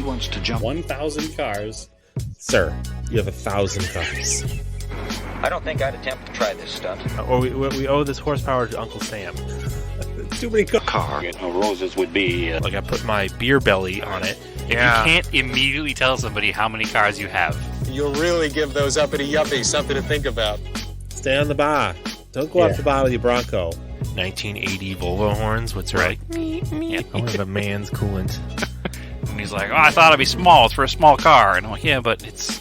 He wants to jump 1,000 cars. Sir, you have 1,000 cars. I don't think I'd attempt to try this stunt. Or we owe this horsepower to Uncle Sam. Too many cars. car. Roses would be... Like I put my beer belly on it. You can't immediately tell somebody how many cars you have. You'll really give those uppity yuppies something to think about. Stay on the bar. Don't go off the bar with your Bronco. 1980 Volvo horns. What's right? I want to have a man's coolant. And he's like, oh, I thought it'd be small. It's for a small car. And I'm like, yeah, but it's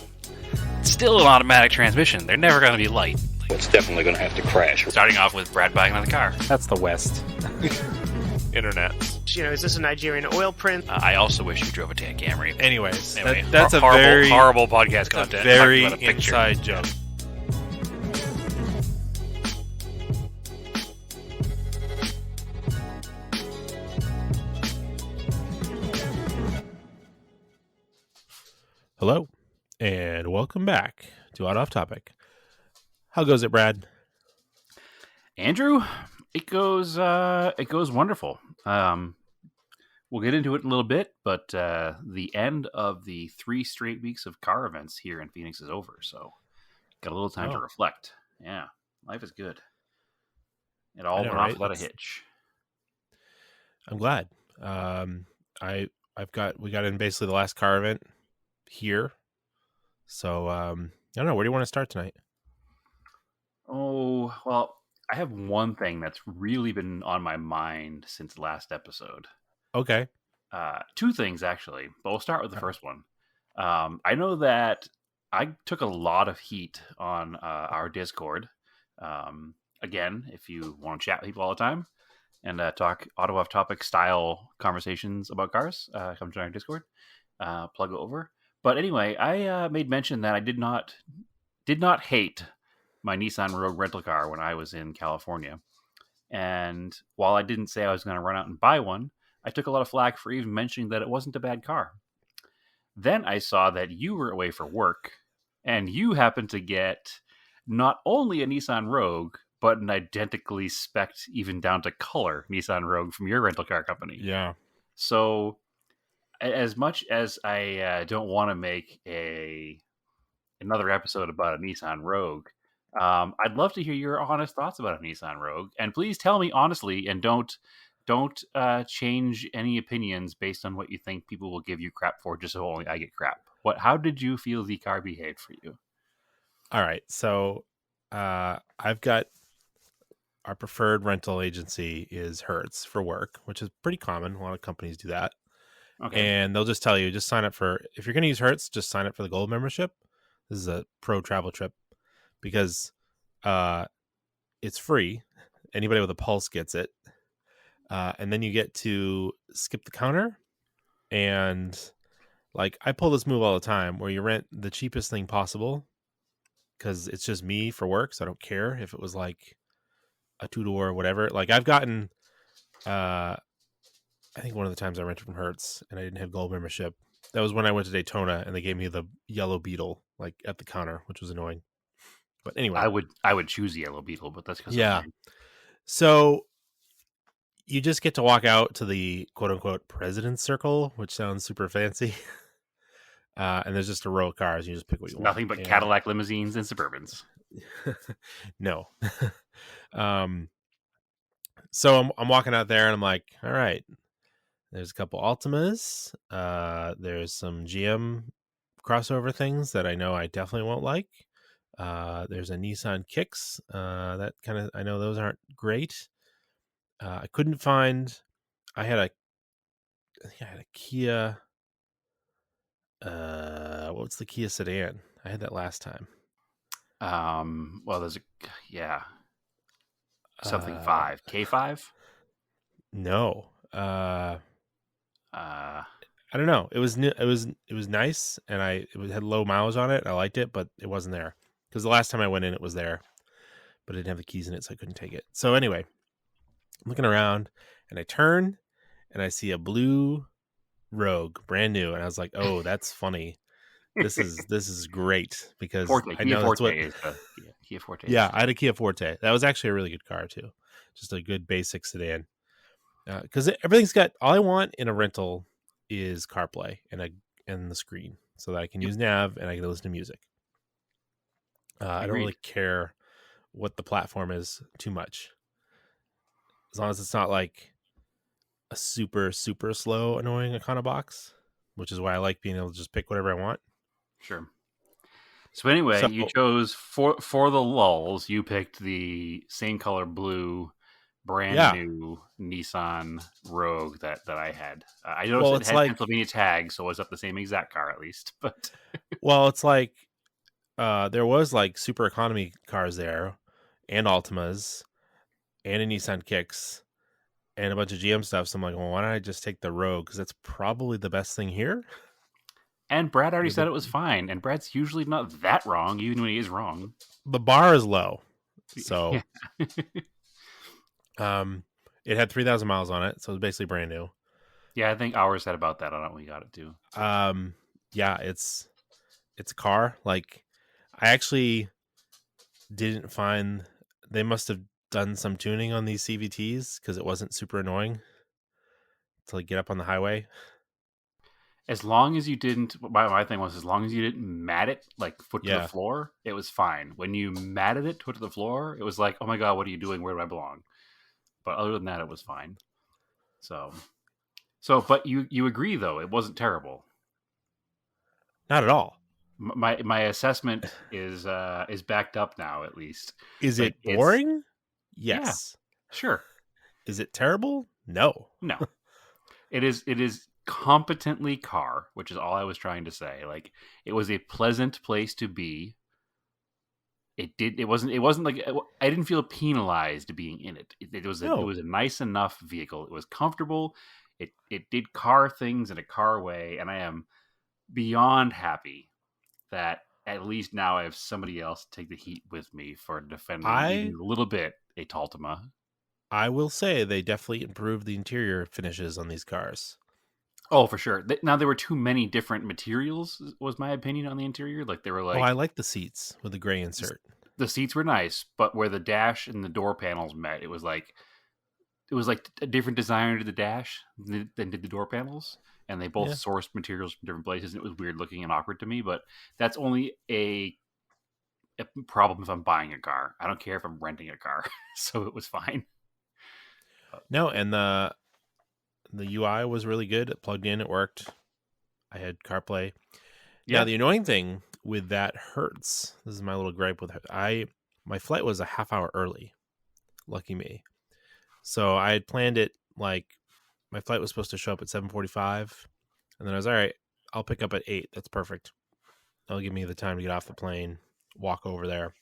still an automatic transmission. They're never going to be light. It's definitely going to have to crash. Starting off with Brad buying another car. That's the West. Internet. Is this a Nigerian oil print? I also wish you drove a Camry. Anyways, Anyway, that's a horrible, very horrible podcast content. very Talking about a picture. inside joke. Hello, and welcome back to Odd Off Topic. How goes it, Brad? Andrew, it goes wonderful. We'll get into it in a little bit, but the end of the 3 straight weeks of car events here in Phoenix is over, so got a little time to reflect. Yeah, life is good. It all went off without a hitch. I'm glad. We got in basically the last car event here, so I don't know. Where do you want to start tonight? Oh, well, I have one thing that's really been on my mind since the last episode. Okay. 2 things, actually, but we'll start with the first one. I know that I took a lot of heat on our Discord. Again, if you want to chat with people all the time and talk Ottawa topic style conversations about cars, come join our Discord. Plug it over. But anyway, I made mention that I did not hate my Nissan Rogue rental car when I was in California. And while I didn't say I was going to run out and buy one, I took a lot of flack for even mentioning that it wasn't a bad car. Then I saw that you were away for work, and you happened to get not only a Nissan Rogue, but an identically spec'd, even down to color, Nissan Rogue from your rental car company. Yeah. So, as much as I don't want to make another episode about a Nissan Rogue, I'd love to hear your honest thoughts about a Nissan Rogue, and please tell me honestly, and don't change any opinions based on what you think people will give you crap for, just so only I get crap. How did you feel the car behaved for you? All right, so I've got our preferred rental agency is Hertz for work, which is pretty common. A lot of companies do that. Okay. And they'll just tell you, just sign up if you're going to use Hertz, just sign up for the gold membership. This is a pro travel trip because it's free. Anybody with a Pulse gets it. And then you get to skip the counter. And like, I pull this move all the time where you rent the cheapest thing possible because it's just me for work. So I don't care if it was like a 2-door or whatever. Like I've gotten, I think one of the times I rented from Hertz and I didn't have gold membership. That was when I went to Daytona and they gave me the yellow Beetle like at the counter, which was annoying. But anyway, I would choose the yellow Beetle, but that's because So you just get to walk out to the quote unquote president's circle, which sounds super fancy. And there's just a row of cars. You just pick what you want. Nothing but Cadillac limousines and Suburbans. No. So I'm walking out there and I'm like, all right, there's a couple Altimas. There's some GM crossover things that I know I definitely won't like. There's a Nissan Kicks. That kind of, I know those aren't great. I couldn't find, I think I had a Kia. What's the Kia sedan? I had that last time. Well, there's something 5 K5. No. I don't know. It was new. It was nice, and it had low mileage on it. I liked it, but it wasn't there because the last time I went in, it was there, but it didn't have the keys in it, so I couldn't take it. So anyway, I'm looking around, and I turn, and I see a blue Rogue, brand new, and I was like, "Oh, that's funny. This is great because Forte. I know that's what Kia Forte. Yeah, I had a Kia Forte. That was actually a really good car too, just a good basic sedan. Because everything's got. All I want in a rental is CarPlay and and the screen so that I can use nav and I can listen to music. I don't really care what the platform is too much, as long as it's not like a super slow annoying Econobox, which is why I like being able to just pick whatever I want. Sure. So anyway, you chose for the lulls. You picked the same color blue, brand new Nissan Rogue that I had. I noticed it had Pennsylvania tags, so it was up the same exact car at least. But well, it's like there was like super economy cars there, and Altimas, and a Nissan Kicks, and a bunch of GM stuff. So I'm like, well, why don't I just take the Rogue? Because that's probably the best thing here. And Brad already said it was fine. And Brad's usually not that wrong, even when he is wrong. The bar is low. So it had 3,000 miles on it. So it's basically brand new. Yeah, I think ours had about that on it when we got it too. Yeah, it's a car. Like, I actually didn't find, they must have done some tuning on these CVTs because it wasn't super annoying to like get up on the highway. As long as you didn't, my thing was, as long as you didn't mat it like foot to the floor, it was fine. When you matted it foot to the floor, it was like, oh my god, what are you doing? Where do I belong? But other than that, it was fine. So, but you agree though, it wasn't terrible. Not at all. My assessment is backed up now, at least. Is it boring? Yes. Yeah, sure. Is it terrible? No. It is competently car, which is all I was trying to say. Like, it was a pleasant place to be. It wasn't like, I didn't feel penalized being in it. It was a nice enough vehicle. It was comfortable. It did car things in a car way, and I am beyond happy that at least now I have somebody else take the heat with me for defending even a little bit a Taltima. I will say they definitely improved the interior finishes on these cars. Oh, for sure. Now, there were too many different materials, was my opinion on the interior. Like, they were like... Oh, I like the seats with the gray insert. The seats were nice, but where the dash and the door panels met, it was like a different designer did the dash than did the door panels. And they both sourced materials from different places. And it was weird looking and awkward to me, but that's only a problem if I'm buying a car. I don't care if I'm renting a car. So it was fine. No, and the UI was really good. It plugged in, it worked. I had CarPlay. Yeah, now, the annoying thing with that Hertz, this is my little gripe with it. My flight was a half hour early. Lucky me. So I had planned it like my flight was supposed to show up at 7:45, and then I was all right. I'll pick up at 8. That's perfect. That'll give me the time to get off the plane, walk over there.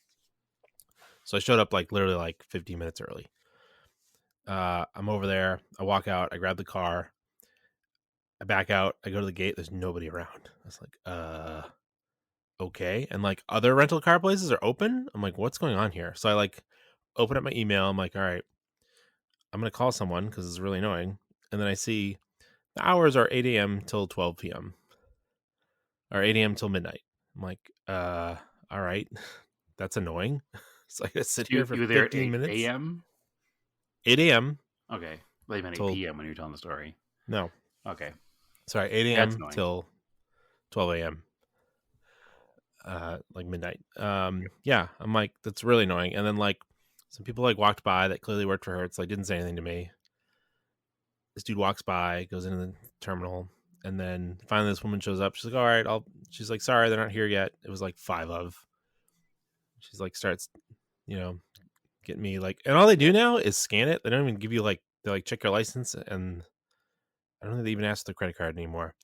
So I showed up like literally like 15 minutes early. I'm over there. I walk out. I grab the car. I back out. I go to the gate. There's nobody around. I was like, okay. And like other rental car places are open. I'm like, what's going on here? So I like open up my email. I'm like, all right, I'm going to call someone because it's really annoying. And then I see the hours are 8 a.m. till 12 p.m. or 8 a.m. till midnight. I'm like, all right, that's annoying. So I got to sit here for 15 minutes. 8 a.m.? 8 a.m. Okay. Well, you meant 8 p.m. when you were telling the story. No. Okay. Sorry, 8 a.m. till 12 a.m. Like midnight. Yeah, I'm like, that's really annoying. And then like some people like walked by that clearly worked for Hertz, like didn't say anything to me. This dude walks by, goes into the terminal, and then finally this woman shows up. She's like, all right, she's like, sorry, they're not here yet. It was like 5 of. She's like, starts, getting me like, and all they do now is scan it. They don't even give you like, they like check your license, and I don't think they even ask for the credit card anymore.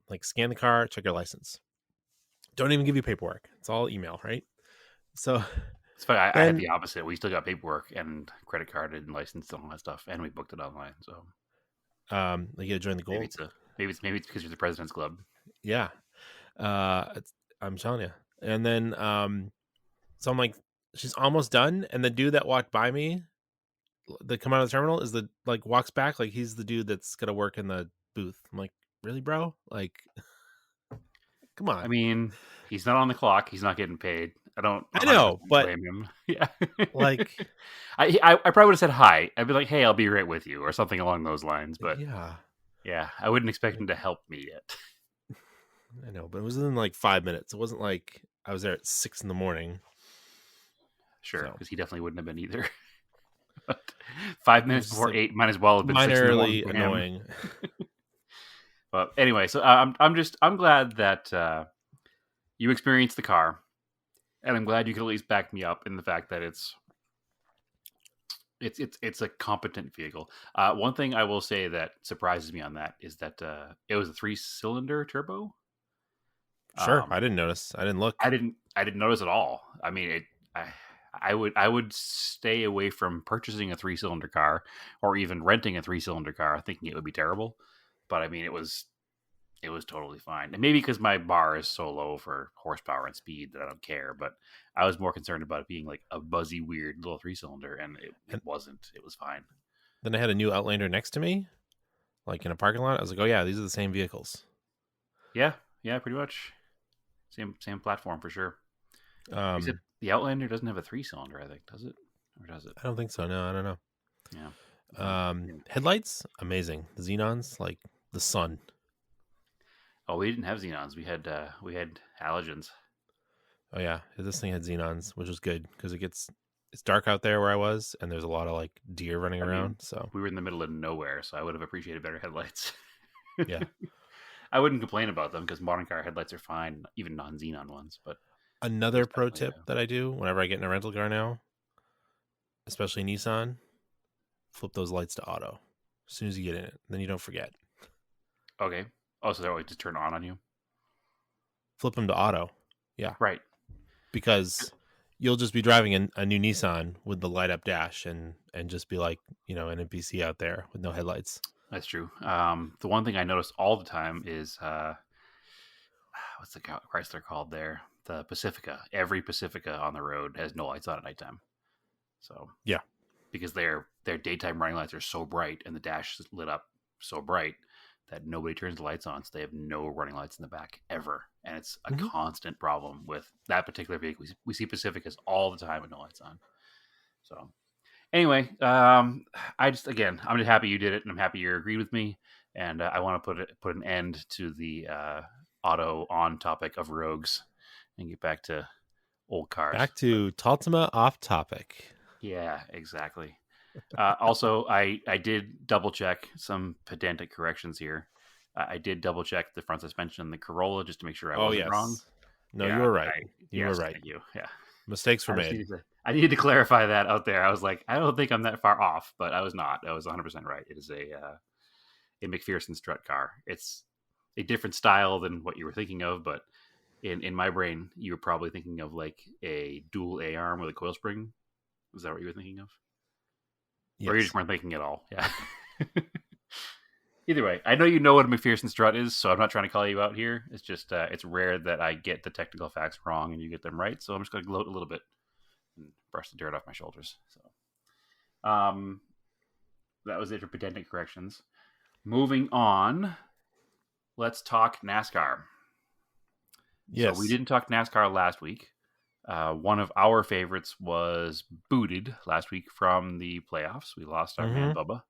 Like, scan the car, check your license. Don't even give you paperwork. It's all email, right? So it's funny. I had the opposite. We still got paperwork and credit card and license and all that stuff, and we booked it online. So, you got to join the gold. Maybe it's because you're the President's Club. Yeah, I'm telling you. And then, so I'm like, she's almost done, and the dude that walked by me, that come out of the terminal, is the like walks back like he's the dude that's gonna work in the booth. I'm like, really, bro? Like, come on. I mean, he's not on the clock. He's not getting paid. I know, but blame him. Yeah, like, I probably would have said hi. I'd be like, hey, I'll be right with you, or something along those lines. But yeah, I wouldn't expect him to help me yet. I know, but it was in like 5 minutes. It wasn't like I was there at 6 a.m. Sure, So. because he definitely wouldn't have been either. But 5 minutes just before like 8 might as well have been 6 in the morning minorly for him. annoying. But anyway, so I'm glad that you experienced the car, and I'm glad you could at least back me up in the fact that it's a competent vehicle. One thing I will say that surprises me on that is that it was a 3-cylinder turbo. Sure, I didn't notice. I didn't look. I didn't notice at all. I mean, I would stay away from purchasing a 3-cylinder car or even renting a 3-cylinder car, thinking it would be terrible. But I mean, it was totally fine. And maybe because my bar is so low for horsepower and speed that I don't care. But I was more concerned about it being like a buzzy, weird little 3-cylinder, and it wasn't. It was fine. Then I had a new Outlander next to me, like in a parking lot. I was like, oh yeah, these are the same vehicles. Yeah, pretty much. Same platform for sure. Except the Outlander doesn't have a 3-cylinder, I think, does it? Or does it? I don't think so. No, I don't know. Yeah. Headlights, amazing. The Xenons, like the sun. Oh, we didn't have xenons. We had halogens. Oh yeah, this thing had Xenons, which was good because it's dark out there where I was, and there's a lot of like deer running around. So we were in the middle of nowhere, so I would have appreciated better headlights. Yeah. I wouldn't complain about them because modern car headlights are fine, even non-xenon ones. But another pro tip that I do whenever I get in a rental car now, especially Nissan, flip those lights to auto as soon as you get in it. Then you don't forget. Okay. Oh, so they're always just turn on you? Flip them to auto. Yeah. Right. Because you'll just be driving a new Nissan with the light up dash and just be like, an NPC out there with no headlights. That's true. The one thing I notice all the time is what's the Chrysler called there? The Pacifica. Every Pacifica on the road has no lights on at nighttime. So yeah, because their daytime running lights are so bright and the dash is lit up so bright that nobody turns the lights on, so they have no running lights in the back ever, and it's a constant problem with that particular vehicle. We see Pacificas all the time with no lights on. So. Anyway, I'm just happy you did it, and I'm happy you agreed with me. And I want to put an end to the auto on topic of rogues and get back to old cars. Back to Taltima off topic. Yeah, exactly. Also, I did double check some pedantic corrections here. I did double check the front suspension and the Corolla just to make sure I wasn't wrong. No, you were right. You were right. Thank you. Yeah. Mistakes were made. I needed to clarify that out there. I was like, I don't think I'm that far off, but I was not. I was 100% right. It is a McPherson strut car. It's a different style than what you were thinking of, but in my brain, you were probably thinking of like a dual A-arm with a coil spring. Was that what you were thinking of? Yes. Or you just weren't thinking at all? Yeah. Either way, I know you know what a McPherson strut is, so I'm not trying to call you out here. It's just it's rare that I get the technical facts wrong and you get them right, so I'm just going to gloat a little bit and brush the dirt off my shoulders. So, that was it for pedantic corrections. Moving on, let's talk NASCAR. Yes. So we didn't talk NASCAR last week. One of our favorites was booted last week from the playoffs. We lost our man Bubba,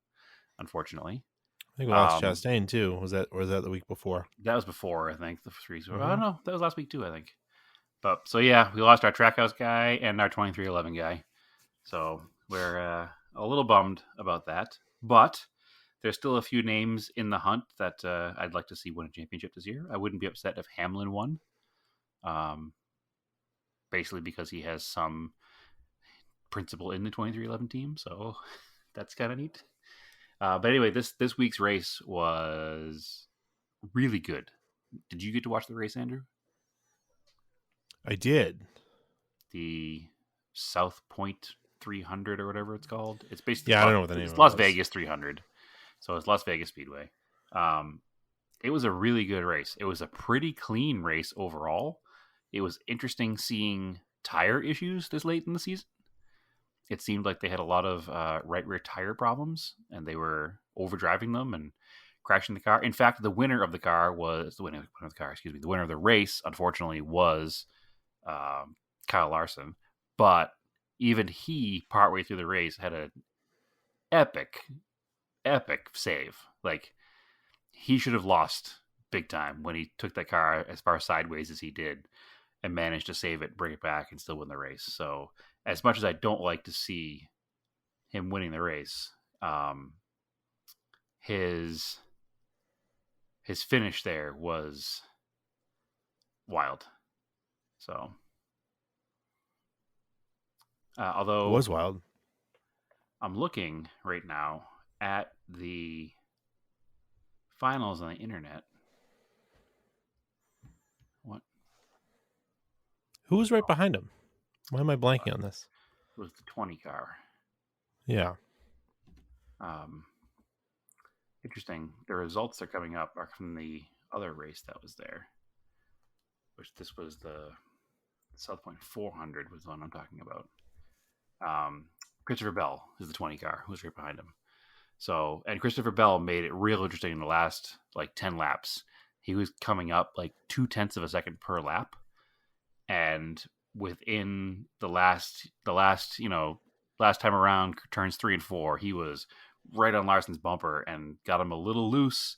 unfortunately. I think we lost Chastain too. Was that the week before? That was before, I think. The three. I don't know. That was last week too, I think. But so yeah, we lost our Trackhouse guy and our 2311 guy. So we're a little bummed about that. But there's still a few names in the hunt that I'd like to see win a championship this year. I wouldn't be upset if Hamlin won. Basically because he has some principle in the 2311 team, so that's kind of neat. But anyway, this week's race was really good. Did you get to watch the race, Andrew? I did. The South Point 300 or whatever it's called. It's basically I don't know what the name. It's Las Vegas 300, so it's Las Vegas Speedway. It was a really good race. It was a pretty clean race overall. It was interesting seeing tire issues this late in the season. It seemed like they had a lot of right rear tire problems, and they were overdriving them and crashing the car. In fact, the winner of the race, unfortunately, was Kyle Larson. But even he, partway through the race, had an epic save. Like, he should have lost big time when he took that car as far sideways as he did and managed to save it, bring it back, and still win the race. So as much as I don't like to see him winning the race, his finish there was wild. So although It was wild. I'm looking right now at the finals on the internet. What Who was right behind him? Why am I blanking on this? was the 20 car? Yeah. Interesting. The results that are coming up are from the other race that was there, which this was the South Point 400 was the one I'm talking about. Christopher Bell is the 20 car who was right behind him. So, and Christopher Bell made it real interesting in the last like 10 laps. He was coming up like 0.2 of a second per lap, and within the last time around, turns 3 and 4, he was right on Larson's bumper and got him a little loose.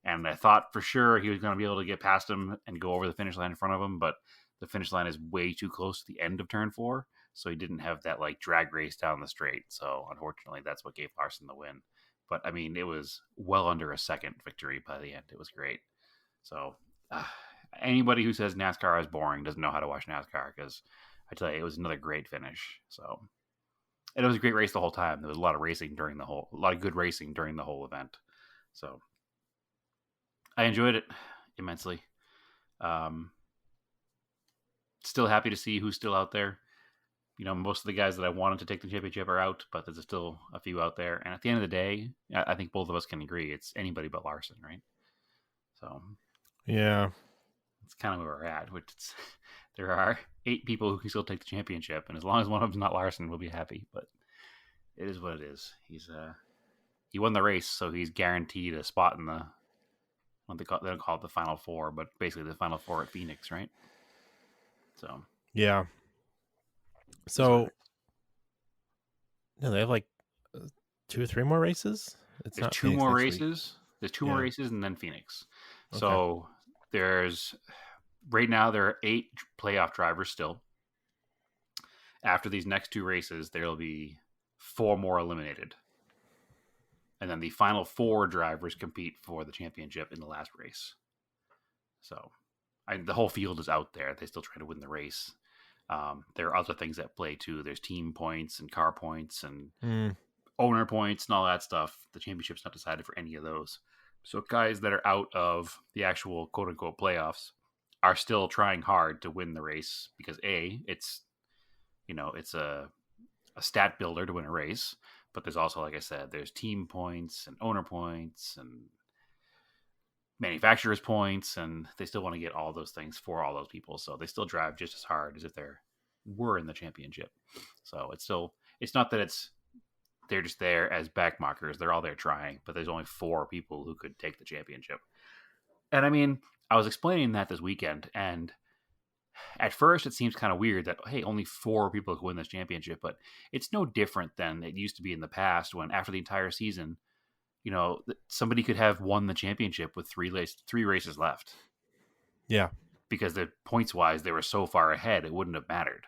And I thought for sure he was going to be able to get past him and go over the finish line in front of him, but the finish line is way too close to the end of turn 4, so he didn't have that like drag race down the straight. So unfortunately, that's what gave Larson the win. But I mean, it was well under a second victory by the end. It was great. So anybody who says NASCAR is boring doesn't know how to watch NASCAR, because I tell you, it was another great finish. So, and it was a great race the whole time. There was a lot of good racing during the whole event. So I enjoyed it immensely. Still happy to see who's still out there. You know, most of the guys that I wanted to take the championship are out, but there's still a few out there. And at the end of the day, I think both of us can agree it's anybody but Larson, right? So Yeah. it's kind of where we're at, which there are 8 people who can still take the championship, and as long as one of them's not Larson, we'll be happy. But it is what it is. He won the race, so he's guaranteed a spot in the they don't call it the Final Four, but basically the Final Four at Phoenix, right? So Yeah. So no, they have like 2 or 3 more races. It's there's not 2 Phoenix more next week. races. There's 2 more Yeah. races, and then Phoenix. Okay. So right now there are 8 playoff drivers still. After these next 2 races, there'll be 4 more eliminated. And then the final 4 drivers compete for the championship in the last race. So the whole field is out there. They still try to win the race. There are other things at play too. There's team points and car points and owner points and all that stuff. The championship's not decided for any of those. So guys that are out of the actual quote unquote playoffs are still trying hard to win the race, because it's a stat builder to win a race, but there's also, like I said, there's team points and owner points and manufacturers points, and they still want to get all those things for all those people. So they still drive just as hard as if they were in the championship. So it's not that they're just there as backmarkers. They're all there trying, but there's only 4 people who could take the championship. And I mean, I was explaining that this weekend, and at first it seems kind of weird that, hey, only 4 people can win this championship, but it's no different than it used to be in the past, when after the entire season, somebody could have won the championship with 3 races left. Yeah. Because the points wise, they were so far ahead, it wouldn't have mattered.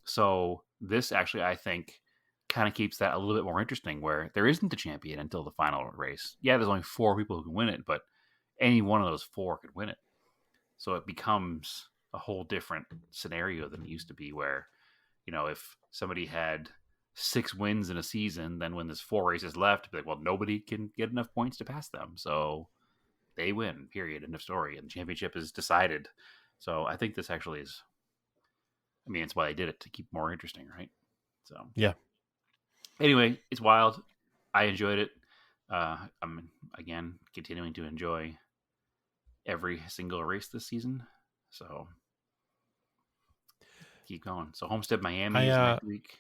So this actually, I think, kind of keeps that a little bit more interesting, where there isn't a champion until the final race. Yeah, there's only 4 people who can win it, but any one of those 4 could win it. So it becomes a whole different scenario than it used to be, where, if somebody had 6 wins in a season, then when there's 4 races left, it'd be like, well, nobody can get enough points to pass them, so they win, period, end of story, and the championship is decided. So I think this actually is, it's why they did it, to keep it more interesting, right? So Yeah. Anyway, it's wild. I enjoyed it. I'm again continuing to enjoy every single race this season, so keep going. So Homestead Miami is next week.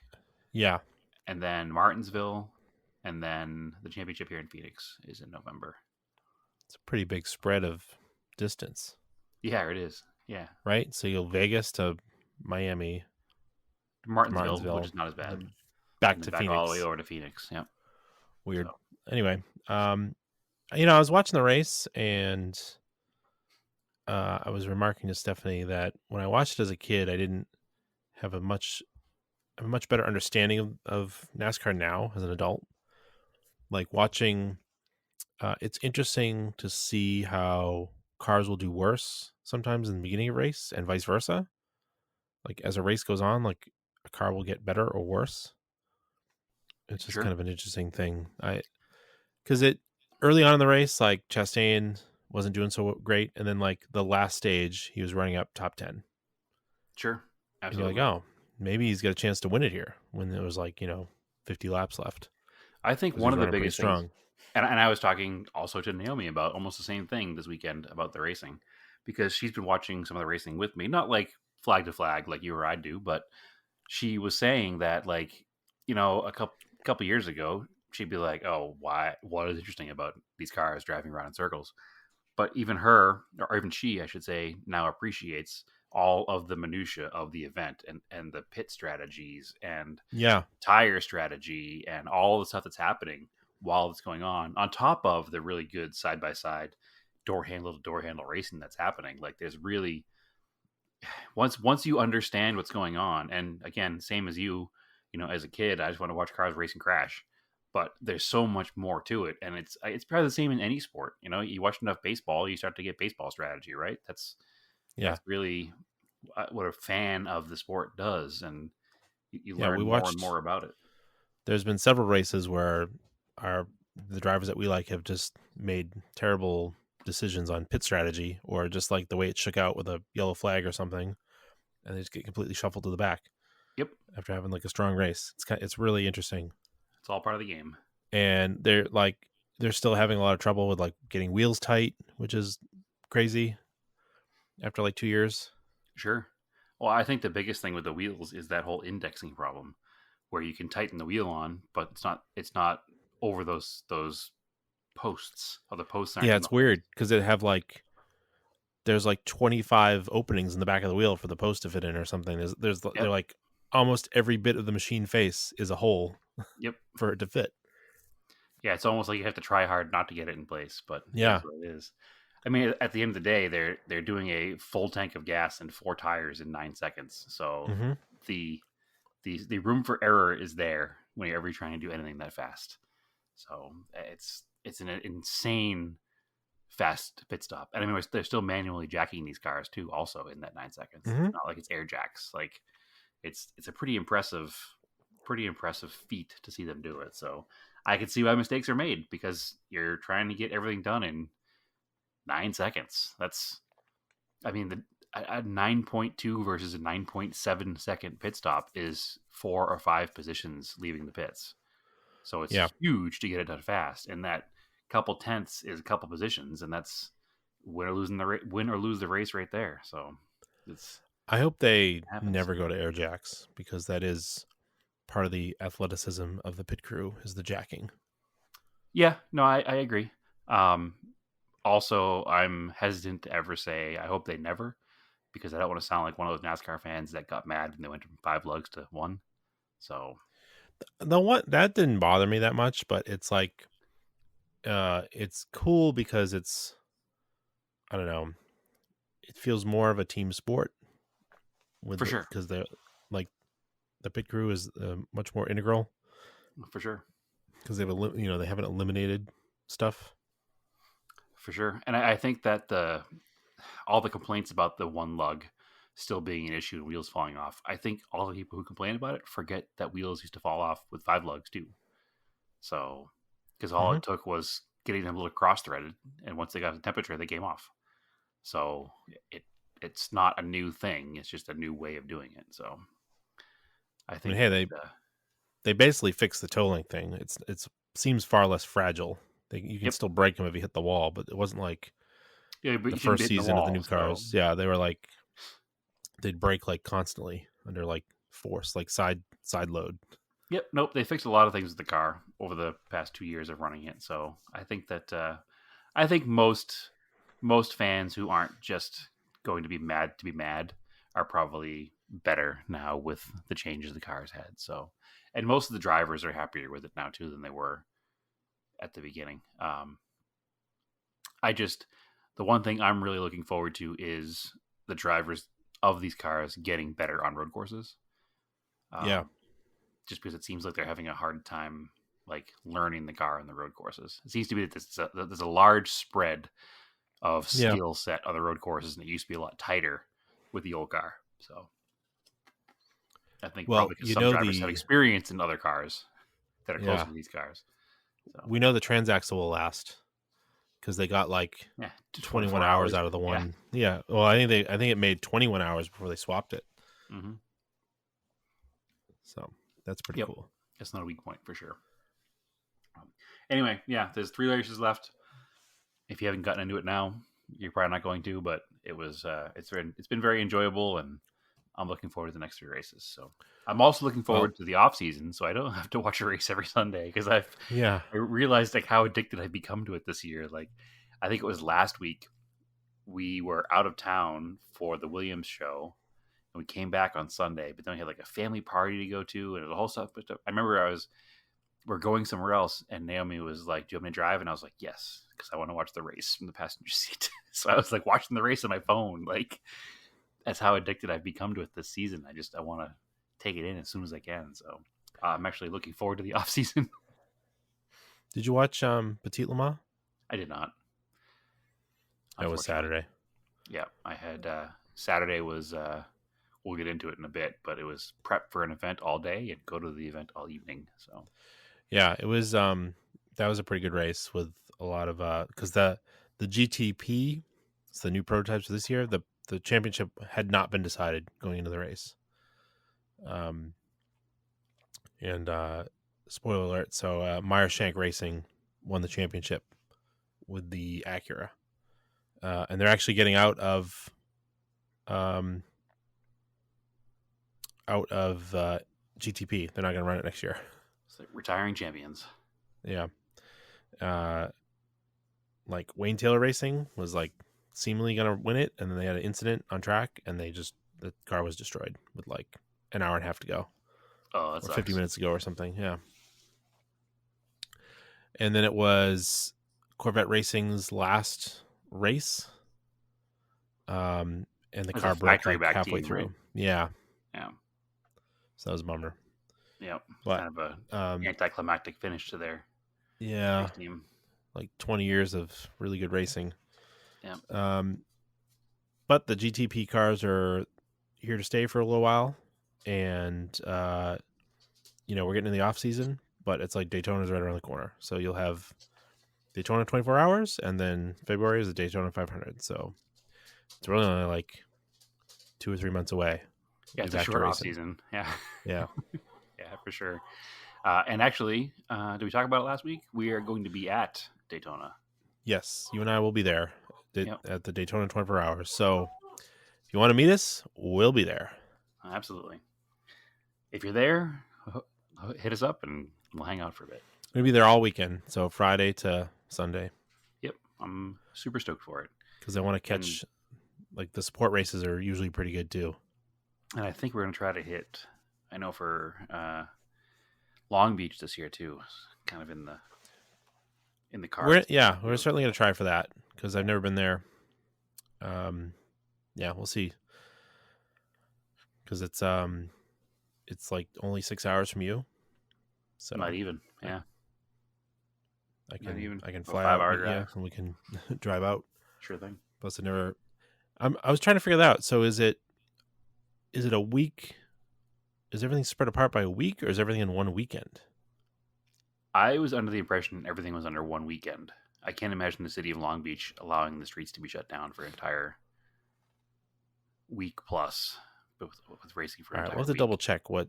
Yeah. And then Martinsville, and then the championship here in Phoenix is in November. It's a pretty big spread of distance. Yeah, it is. Yeah. Right? So you'll Vegas to Miami. Martinsville, which is not as bad. Back to Phoenix. All the way over to Phoenix. Yeah. Weird. So. Anyway, I was watching the race, and I was remarking to Stephanie that when I watched it as a kid, I didn't have a much better understanding of NASCAR now as an adult. Like watching, it's interesting to see how cars will do worse sometimes in the beginning of a race and vice versa. Like as a race goes on, like a car will get better or worse. It's just Sure. kind of an interesting thing. Because it early on in the race, like Chastain wasn't doing so great, and then like the last stage, he was running up top 10. Sure. And you're Absolutely. like, oh, maybe he's got a chance to win it here when there was like 50 laps left. I think 'Cause one he's of the running pretty biggest things, and I was talking also to Naomi about almost the same thing this weekend about the racing, because she's been watching some of the racing with me, not like flag to flag like you or I do, but she was saying that like, a couple years ago, she'd be like, "Oh, why? What is interesting about these cars driving around in circles?" But even her, or even she, I should say, now appreciates all of the minutia of the event and the pit strategies and Yeah. tire strategy and all the stuff that's happening while it's going on top of the really good side by side door handle to door handle racing that's happening. Like there's really, once you understand what's going on, and again, same as you, as a kid, I just want to watch cars race and crash. But there's so much more to it, and it's probably the same in any sport. You watch enough baseball, you start to get baseball strategy, right? That's really what a fan of the sport does, and you Yeah, learn we more and watched- more about it. There's been several races where the drivers that we like have just made terrible decisions on pit strategy, or just like the way it shook out with a yellow flag or something, and they just get completely shuffled to the back. Yep, After having like a strong race. It's really interesting. it's all part of the game. And they're still having a lot of trouble with like getting wheels tight, which is crazy after like 2 years. Sure. Well, I think the biggest thing with the wheels is that whole indexing problem, where you can tighten the wheel on, but it's not over those posts, or the posts aren't. Yeah, it's weird because there's like 25 openings in the back of the wheel for the post to fit in or something. They're like almost every bit of the machine face is a hole. Yep. For it to fit. Yeah, it's almost like you have to try hard not to get it in place, but Yeah. that's what it is. I mean, at the end of the day, they're doing a full tank of gas and 4 tires in 9 seconds. So Mhm. the room for error is there whenever you're trying to do anything that fast. So it's an insane fast pit stop. And I mean, they're still manually jacking these cars too, also in that 9 seconds. Mhm. It's not like it's air jacks. Like it's a pretty impressive feat to see them do it. So I can see why mistakes are made, because you're trying to get everything done in 9 seconds. A 9.2 versus a 9.7 second pit stop is 4 or 5 positions leaving the pits. So it's huge to get it done fast. And that couple tenths is a couple positions, and that's win or lose the race right there. So I hope they happens. never go to air jacks, because that is part of the athleticism of the pit crew, is the jacking. Yeah, no, I agree. Also, I'm hesitant to ever say I hope they never, because I don't want to sound like one of those NASCAR fans that got mad when they went from 5 lugs to 1. So That didn't bother me that much, but it's like it's cool because it's, I don't know, it feels more of a team sport For sure. because they're like, the pit crew is much more integral For sure. because they haven't eliminated stuff. For sure. And I think that all the complaints about the 1 lug still being an issue and wheels falling off, I think all the people who complain about it forget that wheels used to fall off with 5 lugs too. So, because all it took was getting them a little cross-threaded, and once they got the temperature, they came off. So it's not a new thing. It's just a new way of doing it. So I think, they basically fixed the toe link thing. It seems far less fragile. You can still break them if you hit the wall, but it wasn't like but the first season of the new cars. Yeah, they were like, they'd break like constantly under like force, like side load. Yep. Nope. They fixed a lot of things with the car over the past 2 years of running it. So I think that most fans who aren't just going to be mad are probably better now with the changes the cars had. So, and most of the drivers are happier with it now too than they were at the beginning. The one thing I'm really looking forward to is the drivers of these cars getting better on road courses. Yeah. Just because it seems like they're having a hard time like learning the car on the road courses. It seems to be that there's a large spread of skill set on the road courses, and it used to be a lot tighter with the old car. So I think probably because some drivers have experience in other cars that are closer to these cars. So. We know the transaxle will last because they got like 21 hours out of the one. Yeah. Well, I think it made 21 hours before they swapped it. Mm-hmm. So that's pretty cool. That's not a weak point for sure. Anyway, there's 3 races left. If you haven't gotten into it now, you're probably not going to, but it's been very enjoyable, and I'm looking forward to the next 3 races. So I'm also looking forward to the off season, so I don't have to watch a race every Sunday, because I realized like how addicted I've become to it this year. Like I think it was last week we were out of town for the Williams show, and we came back on Sunday, but then we had like a family party to go to and the whole stuff. But I remember we're going somewhere else, and Naomi was like, "Do you want me to drive?" And I was like, "Yes," because I want to watch the race from the passenger seat. So I was like watching the race on my phone. Like that's how addicted I've become to it this season. I want to take it in as soon as I can. So I'm actually looking forward to the off season. Did you watch Petit Le Mans? I did not. That was Saturday. Yeah, I had Saturday was. We'll get into it in a bit, but it was prep for an event all day and go to the event all evening. So. Yeah, it was that was a pretty good race with a lot of because the GTP, it's the new prototypes for this year, the championship had not been decided going into the race. And spoiler alert, so Meyer Shank Racing won the championship with the Acura. And they're actually getting out of GTP. They're not going to run it next year. It's like retiring champions. Yeah. Like Wayne Taylor Racing was like seemingly going to win it, and then they had an incident on track, and the car was destroyed with like an hour and a half to go. Oh, that's 50 minutes to go or something. Yeah. And then it was Corvette Racing's last race. And the car broke like halfway through. Right? Yeah. Yeah. So that was a bummer. Yeah. But, kind of a anticlimactic finish to their team. Like 20 years of really good racing. Yeah. But the GTP cars are here to stay for a little while. And, we're getting in the off season, but it's like Daytona's right around the corner. So you'll have Daytona 24 hours, and then February is the Daytona 500. So it's really only like 2 or 3 months away. Yeah, it's a short off season. Yeah. Yeah. Yeah, for sure. And actually, did we talk about it last week? We are going to be at Daytona. Yes, you and I will be there at the Daytona 24 hours. So if you want to meet us, we'll be there. Absolutely. If you're there, hit us up and we'll hang out for a bit. We'll be there all weekend, so Friday to Sunday. Yep, I'm super stoked for it. Because I want to catch, like the support races are usually pretty good too. And I think we're going to try to hit, I know for Long Beach this year too, kind of in the car. We're certainly going to try for that because I've never been there. We'll see. Because it's like only 6 hours from you. So not even, yeah. I can fly out, and we can drive out. Sure thing. Plus, I was trying to figure that out. So is it a week? Is everything spread apart by a week, or is everything in one weekend? I was under the impression everything was under one weekend. I can't imagine the city of Long Beach allowing the streets to be shut down for an entire week plus with racing for an entire we'll have to week. double check what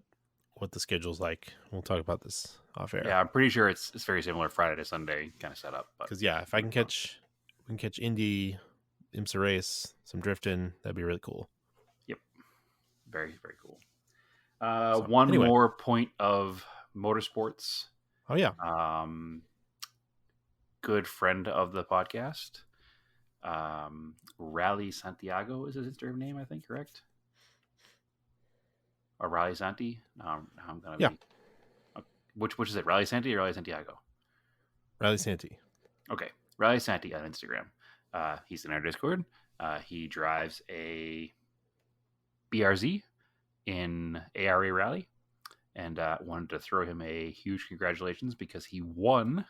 the schedule's like. We'll talk about this off air. Yeah, I'm pretty sure it's very similar Friday to Sunday kind of setup. Because if we can catch Indy, IMSA race, some drifting, that'd be really cool. Yep, very very cool. One more point of motorsports. Oh yeah. Good friend of the podcast, Rally Santiago is his Instagram name, I think, correct? Or Rally Santi? No, I'm gonna be. Which is it? Rally Santi or Rally Santiago? Rally Santi. Okay, Rally Santi on Instagram He's in our Discord. He drives a BRZ in ARA Rally, and wanted to throw him a huge congratulations because he won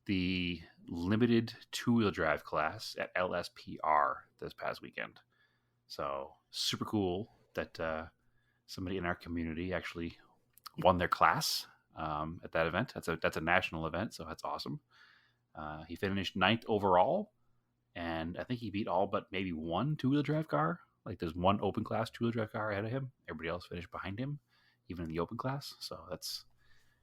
the limited two-wheel drive class at LSPR this past weekend. So super cool that somebody in our community actually won their class at that event. That's a national event, so that's awesome. He finished 9th overall, and I think he beat all but maybe one two-wheel drive car. Like there's one open class two-wheel drive car ahead of him. Everybody else finished behind him, even in the open class. So that's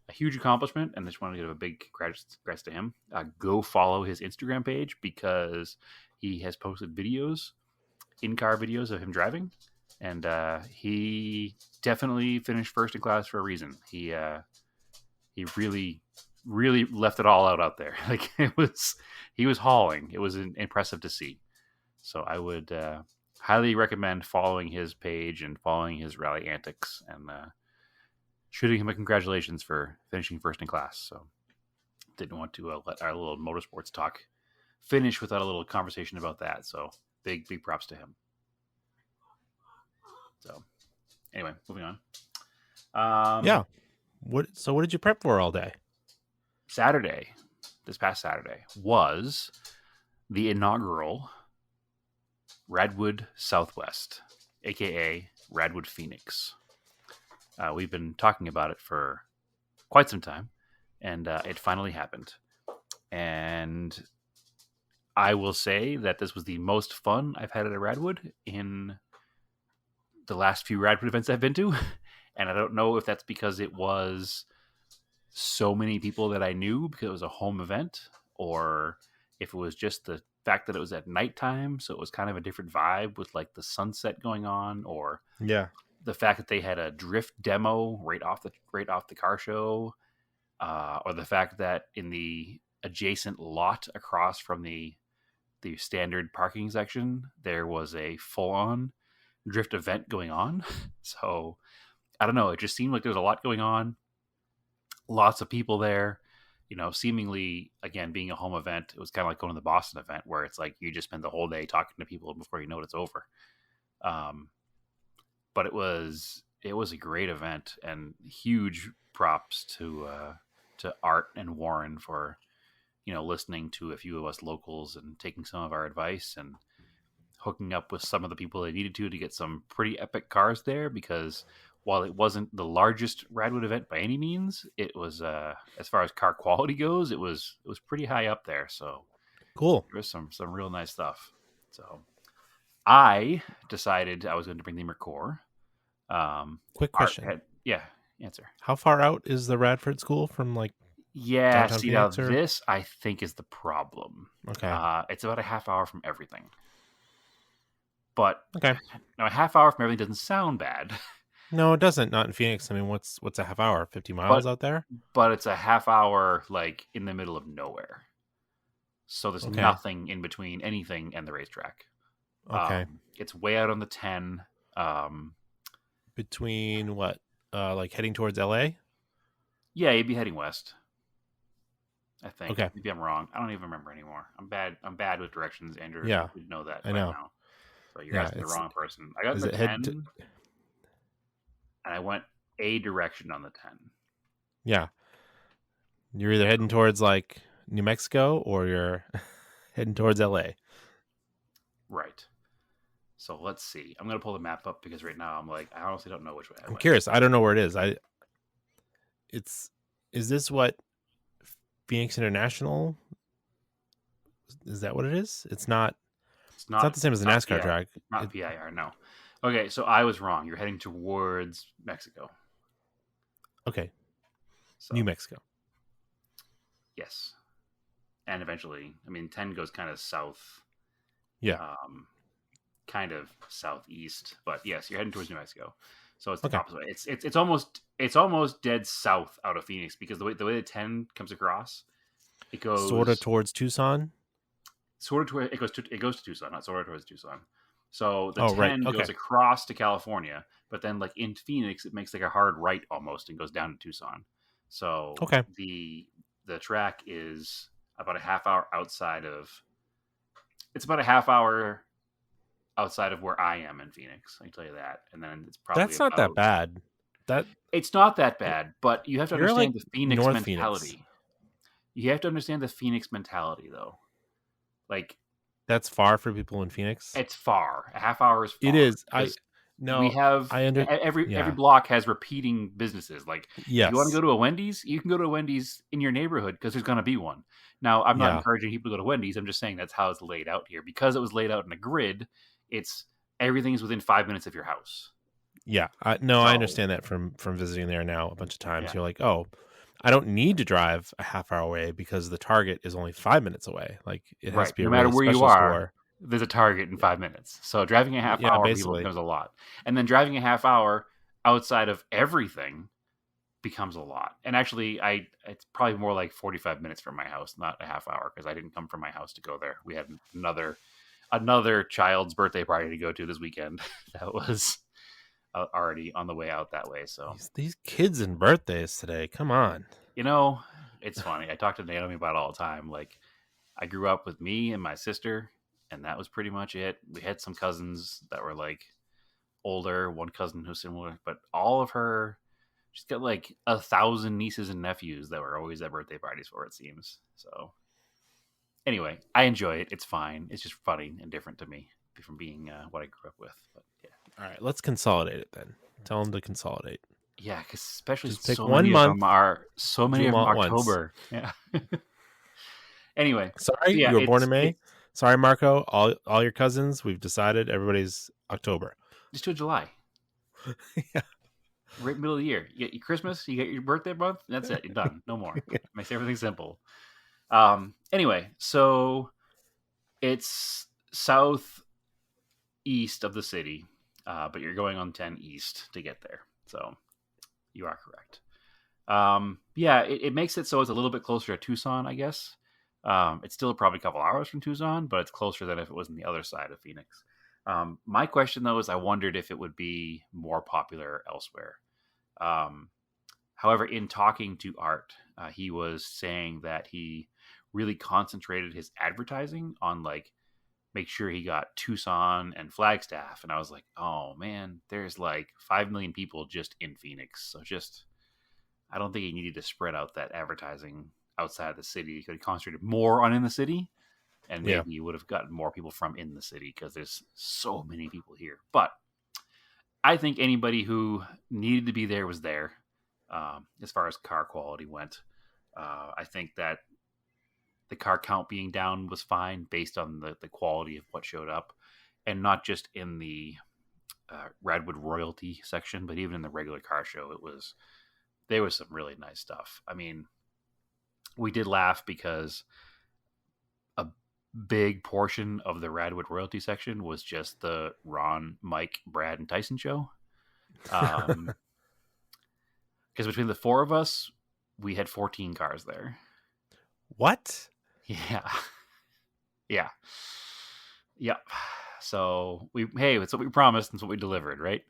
a huge accomplishment, and I just want to give a big congrats to him. Go follow his Instagram page because he has posted videos, in-car videos of him driving, and he definitely finished first in class for a reason. He really left it all out there. Like he was hauling. It was impressive to see. So I would highly recommend following his page and following his rally antics and shooting him a congratulations for finishing first in class. So didn't want to let our little motorsports talk finish without a little conversation about that. So big props to him. So anyway, moving on. Yeah. What did you prep for all day? This past Saturday, was the inaugural Radwood Southwest, aka Radwood Phoenix. We've been talking about it for quite some time, and it finally happened. And I will say that this was the most fun I've had at a Radwood in the last few Radwood events I've been to. And I don't know if that's because it was so many people that I knew because it was a home event, or if it was just the fact that it was at nighttime, so it was kind of a different vibe with like the sunset going on, or the fact that they had a drift demo right off the car show, or the fact that in the adjacent lot across from the standard parking section there was a full-on drift event going on. So I don't know, it just seemed like there was a lot going on, lots of people there, seemingly, again, being a home event. It was kind of like going to the Boston event where it's like you just spend the whole day talking to people before you know it's over. But it was a great event, and huge props to Art and Warren for listening to a few of us locals and taking some of our advice and hooking up with some of the people they needed to get some pretty epic cars there. Because while it wasn't the largest Radwood event by any means, it was as far as car quality goes, it was pretty high up there. So cool. There was some real nice stuff. So I decided I was going to bring the Mercor. Quick question. Answer. How far out is the Radford School from downtown see, now Phoenix, or? This I think is the problem. Okay. It's about a half hour from everything. But okay, now a half hour from everything doesn't sound bad. No, it doesn't. Not in Phoenix. I mean, what's a half hour? 50 miles out there? But it's a half hour in the middle of nowhere. So there's nothing in between anything and the racetrack. Okay. It's way out on the 10. Between what? Heading towards LA? Yeah, you'd be heading west, I think. Okay. Maybe I'm wrong. I don't even remember anymore. I'm bad with directions, Andrew. Yeah. You know that I know. now. So you're asking the wrong person. I got the 10, and I went a direction on the 10. Yeah. You're either heading towards New Mexico or you're heading towards LA. Right. So let's see. I'm going to pull the map up because right now I honestly don't know which way I went. I'm curious. I don't know where it is. Is this what Phoenix International? Is that what it is? It's not the same as the NASCAR track. Not PIR, no. Okay, so I was wrong. You're heading towards Mexico. Okay. So, New Mexico. Yes. And eventually, 10 goes kind of south. Yeah. Kind of southeast, but yes, you're heading towards New Mexico. So it's the opposite way. It's almost dead south out of Phoenix because the way the 10 comes across, it goes sort of towards Tucson. It goes to Tucson, not sort of towards Tucson. So the 10 goes across to California, but then in Phoenix it makes a hard right almost and goes down to Tucson. So the track is about a half hour outside of it's about a half hour outside of where I am in Phoenix. I can tell you that. And then it's probably That's not that bad. It's not that bad, but you have to You're, understand like, the Phoenix North mentality. Phoenix. You have to understand the Phoenix mentality, though. Like, That's far for people in Phoenix. it's far. A half hour is far. It is. We have every block has repeating businesses. Like, yes. if you want to go to a Wendy's, you can go to a Wendy's in your neighborhood because there's going to be one. Now, I'm not encouraging people to go to Wendy's. I'm just saying that's how it's laid out here. Because it was laid out in a grid, everything's within 5 minutes of your house. Yeah. I understand that from visiting there now a bunch of times. Yeah. You're like, oh, I don't need to drive a half hour away because the Target is only 5 minutes away. Like, it has to be no a matter really where you special are. store. There's a Target in 5 minutes. So driving a half hour becomes a lot. And then driving a half hour outside of everything becomes a lot. And actually, it's probably more like 45 minutes from my house, not a half hour, because I didn't come from my house to go there. We had another child's birthday party to go to this weekend that was already on the way out that way. So these kids and birthdays today, come on. It's funny. I talk to Naomi about it all the time. Like, I grew up with me and my sister, and that was pretty much it. We had some cousins that were like older, one cousin who's similar, but all of her, she's got like 1,000 nieces and nephews that were always at birthday parties for, it seems. So anyway, I enjoy it. It's fine. It's just funny and different to me from being what I grew up with. But yeah. All right, let's consolidate it then. Tell them to consolidate. Yeah, because especially just pick so one many month. Of them are so many of them Once. October. Yeah. Anyway, sorry, you were born in May. Sorry, Marco. All your cousins. We've decided everybody's October. Just till July. Yeah. Right middle of the year. You get your Christmas. You get your birthday month. That's it. You're done. No more. Yeah. Makes everything simple. Anyway, so it's southeast of the city, but you're going on 10 east to get there. So you are correct. It makes it so it's a little bit closer to Tucson, I guess. It's still probably a couple hours from Tucson, but it's closer than if it was on the other side of Phoenix. My question, though, is I wondered if it would be more popular elsewhere. However, in talking to Art, he was saying that he really concentrated his advertising on, like, make sure he got Tucson and Flagstaff. And I was like, oh, man, there's like 5 million people just in Phoenix. So I don't think he needed to spread out that advertising outside the city. He could have concentrated more on in the city, and maybe you would have gotten more people from in the city because there's so many people here. But I think anybody who needed to be there was there. As far as car quality went, I think that the car count being down was fine based on the quality of what showed up, and not just in the Radwood Royalty section, but even in the regular car show, there was some really nice stuff. I mean, we did laugh because a big portion of the Radwood Royalty section was just the Ron, Mike, Brad, and Tyson show. Because between the four of us, we had 14 cars there. What? Yeah. So it's what we promised and it's what we delivered, right?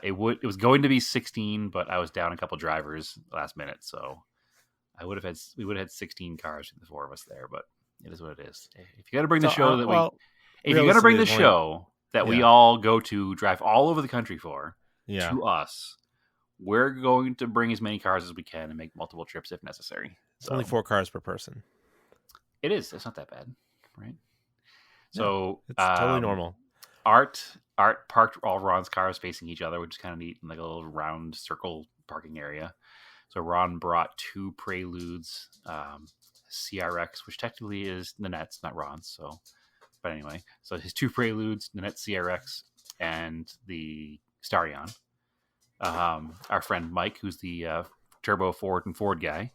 It was going to be 16, but I was down a couple drivers last minute, so we would have had 16 cars for the four of us there. But it is what it is. If you got to bring the show that we all go to, drive all over the country for, to us, we're going to bring as many cars as we can and make multiple trips if necessary. It's only 4 cars per person. It is. It's not that bad, right? No, So it's totally normal. Art parked all Ron's cars facing each other, which is kind of neat, in like a little round circle parking area. So Ron brought 2 Preludes, CRX, which technically is Nanette's, not Ron's. So, but anyway, so his 2 Preludes, Nanette CRX, and the Starion. Our friend Mike, who's the Turbo Ford and Ford guy,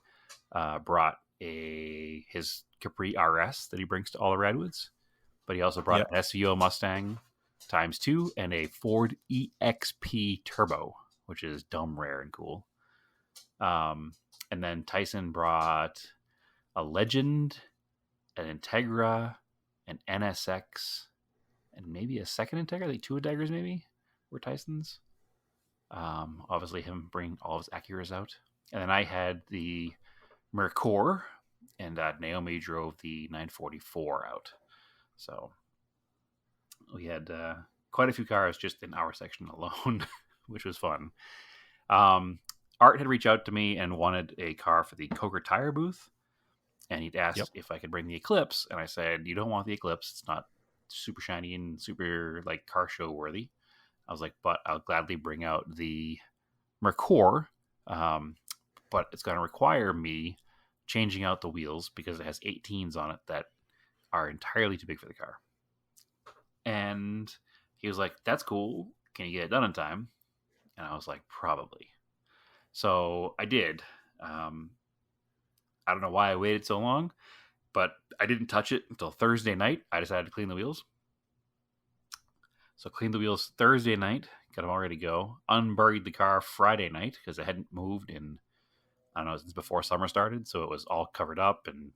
brought his Capri RS that he brings to all the Radwoods, but he also brought an SVO Mustang ×2 and a Ford EXP Turbo, which is dumb rare and cool. And then Tyson brought a Legend, an Integra, an NSX, and maybe a second Integra. I think 2 Integras maybe were Tyson's. Obviously him bringing all of his Acuras out. And then I had the Mercure, and Naomi drove the 944 out. So we had quite a few cars just in our section alone, which was fun. Art had reached out to me and wanted a car for the Coker Tire booth. And he'd asked if I could bring the Eclipse. And I said, you don't want the Eclipse. It's not super shiny and super like car show worthy. I was like, but I'll gladly bring out the Mercor. But it's going to require me changing out the wheels because it has 18s on it that are entirely too big for the car. And he was like, that's cool. Can you get it done in time? And I was like, probably. So I did. I don't know why I waited so long, but I didn't touch it until Thursday night. I decided to clean the wheels. So cleaned the wheels Thursday night, got them all ready to go. Unburied the car Friday night because it hadn't moved in, I don't know, since before summer started. So it was all covered up and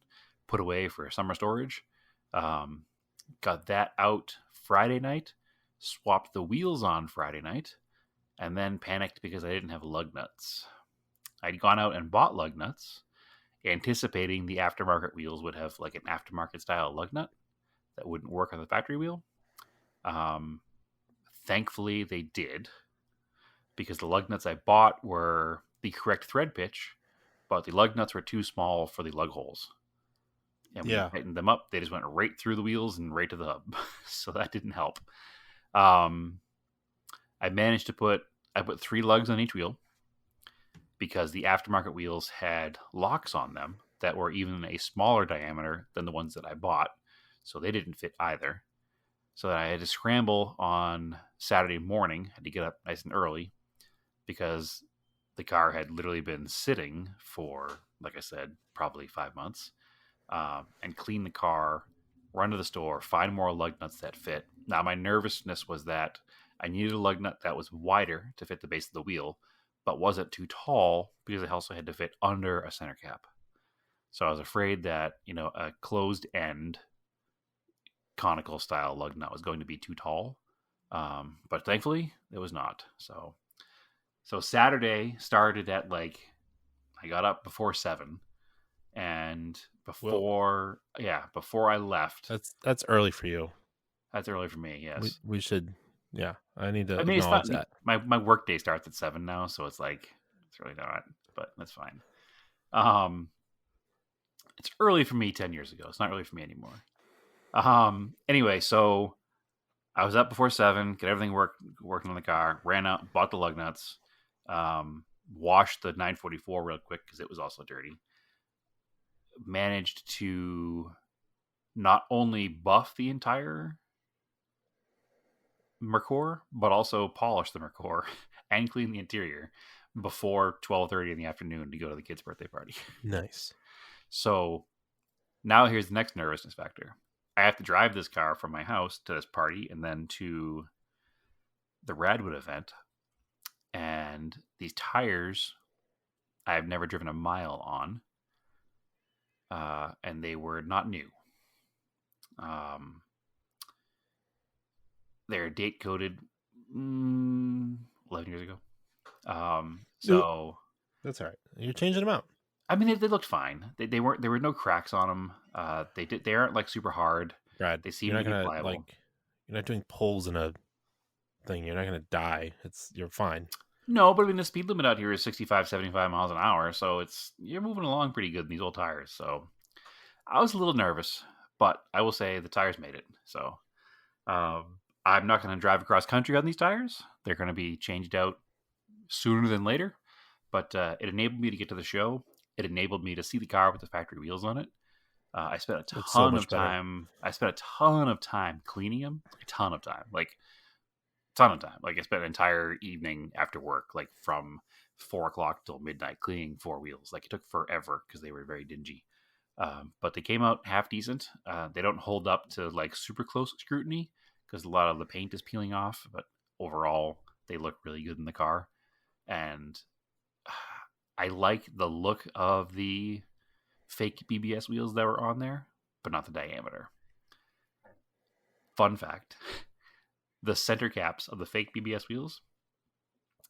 put away for summer storage. Got that out Friday night, swapped the wheels on Friday night, and then panicked because I didn't have lug nuts. I'd gone out and bought lug nuts, anticipating the aftermarket wheels would have like an aftermarket style lug nut that wouldn't work on the factory wheel. Thankfully, they did, because the lug nuts I bought were the correct thread pitch, but the lug nuts were too small for the lug holes. And when you tightened them up, they just went right through the wheels and right to the hub. So that didn't help. I managed to put 3 lugs on each wheel because the aftermarket wheels had locks on them that were even a smaller diameter than the ones that I bought. So they didn't fit either. So I had to scramble on Saturday morning. Had to get up nice and early because the car had literally been sitting for, like I said, probably 5 months. And clean the car, run to the store, find more lug nuts that fit. Now, my nervousness was that I needed a lug nut that was wider to fit the base of the wheel, but wasn't too tall because it also had to fit under a center cap. So I was afraid that, a closed end conical style lug nut was going to be too tall. But thankfully it was not. So Saturday started at I got up before 7, and before I left. That's early for you. That's early for me. Yes, we should. Yeah, I need to it's acknowledge not, that. My work day starts at 7 now, so it's really not, but that's fine. It's early for me 10 years ago. It's not early for me anymore. Anyway, so I was up before 7, get everything working on the car, ran out, bought the lug nuts, washed the 944 real quick because it was also dirty. Managed to not only buff the entire Mercor, but also polish the Mercor and clean the interior before 12:30 in the afternoon to go to the kid's birthday party. Nice. So now here's the next nervousness factor. I have to drive this car from my house to this party and then to the Radwood event. And these tires, I've never driven a mile on. And they were not new. They're date coded 11 years ago. So that's all right. You're changing them out. I mean, they looked fine. They weren't. There were no cracks on them. They aren't super hard. Brad, they seem to be pliable. You're not doing pulls in a thing. You're not gonna die. You're fine. No, but I mean the speed limit out here is 65, 75 miles an hour, so you're moving along pretty good in these old tires. So I was a little nervous, but I will say the tires made it. So I'm not going to drive across country on these tires. They're going to be changed out sooner than later. But it enabled me to get to the show. It enabled me to see the car with the factory wheels on it. I spent a ton of time. I spent a ton of time cleaning them. A ton of time. I spent an entire evening after work, from 4 o'clock till midnight cleaning 4 wheels. It took forever because they were very dingy. But they came out half decent. They don't hold up to super close scrutiny because a lot of the paint is peeling off. But overall, they look really good in the car. And I like the look of the fake BBS wheels that were on there, but not the diameter. Fun fact. The center caps of the fake BBS wheels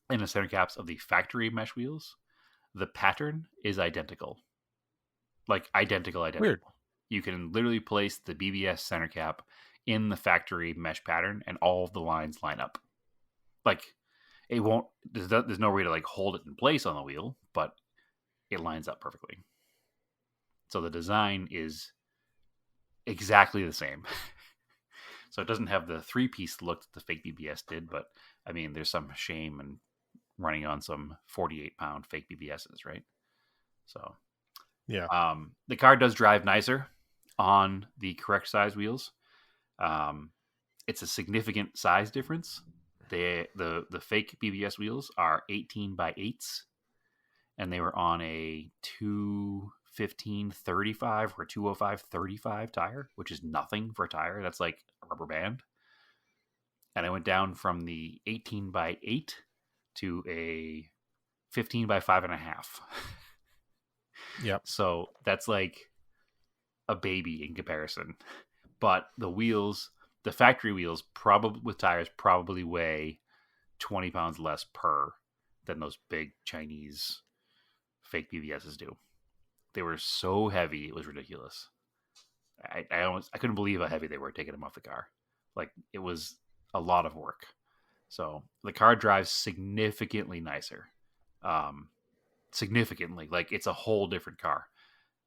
and the center caps of the factory mesh wheels, the pattern is identical. Identical. Weird. you can literally place the BBS center cap in the factory mesh pattern, and all of the lines line up. Like, it won't. There's no way to like hold it in place on the wheel, but it lines up perfectly. So the design is exactly the same. So it doesn't have the 3-piece look that the fake BBS did, but I mean, there's some shame in running on some 48-pound fake BBSs, right? So, Yeah. The car does drive nicer on the correct size wheels. It's a significant size difference. The fake BBS wheels are 18 by 8s, and they were on a 215/35 or 205/35 tire, which is nothing for a tire. That's like a rubber band. And I went down from the 18 by 8 to a 15 by 5.5. Yep. So that's like a baby in comparison. But the wheels, the factory wheels, probably with tires, probably weigh 20 pounds less per than those big Chinese fake BBSs do. They were so heavy, it was ridiculous. I couldn't believe how heavy they were taking them off the car. Like, it was a lot of work. So the car drives significantly nicer. Significantly, like, it's a whole different car.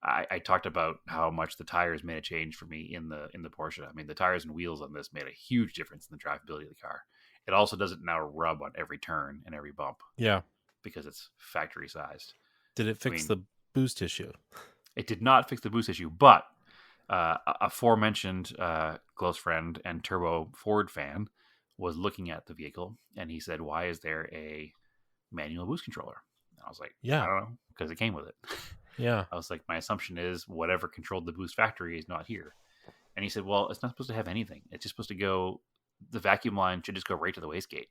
I talked about how much the tires made a change for me in the Porsche. I mean, the tires and wheels on this made a huge difference in the drivability of the car. It also doesn't now rub on every turn and every bump. Yeah. Because it's factory sized. Did it fix the boost issue? It did not fix the boost issue, but aforementioned close friend and Turbo Ford fan was looking at the vehicle, and he said, "Why is there a manual boost controller?" And I was like, Yeah. I don't know, because it came with it. Yeah. I was like, my assumption is whatever controlled the boost factory is not here. And he said, well, it's not supposed to have anything. It's just supposed to go, the vacuum line should just go right to the wastegate.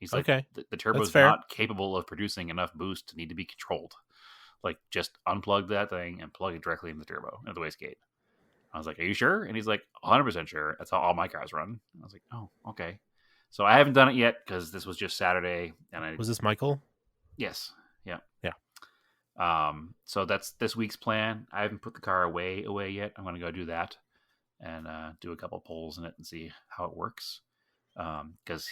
He's like, Okay. the turbo's fair. not capable of producing enough boost to need to be controlled. Like, just unplug that thing and plug it directly in the turbo, at the wastegate. I was like, are you sure? And he's like, 100% sure. That's how all my cars run. I was like, oh, okay. So I haven't done it yet because this was just Saturday. And Was this Michael? Yes. Yeah. Yeah. So that's this week's plan. I haven't put the car away yet. I'm going to go do that and do a couple pulls in it and see how it works. Because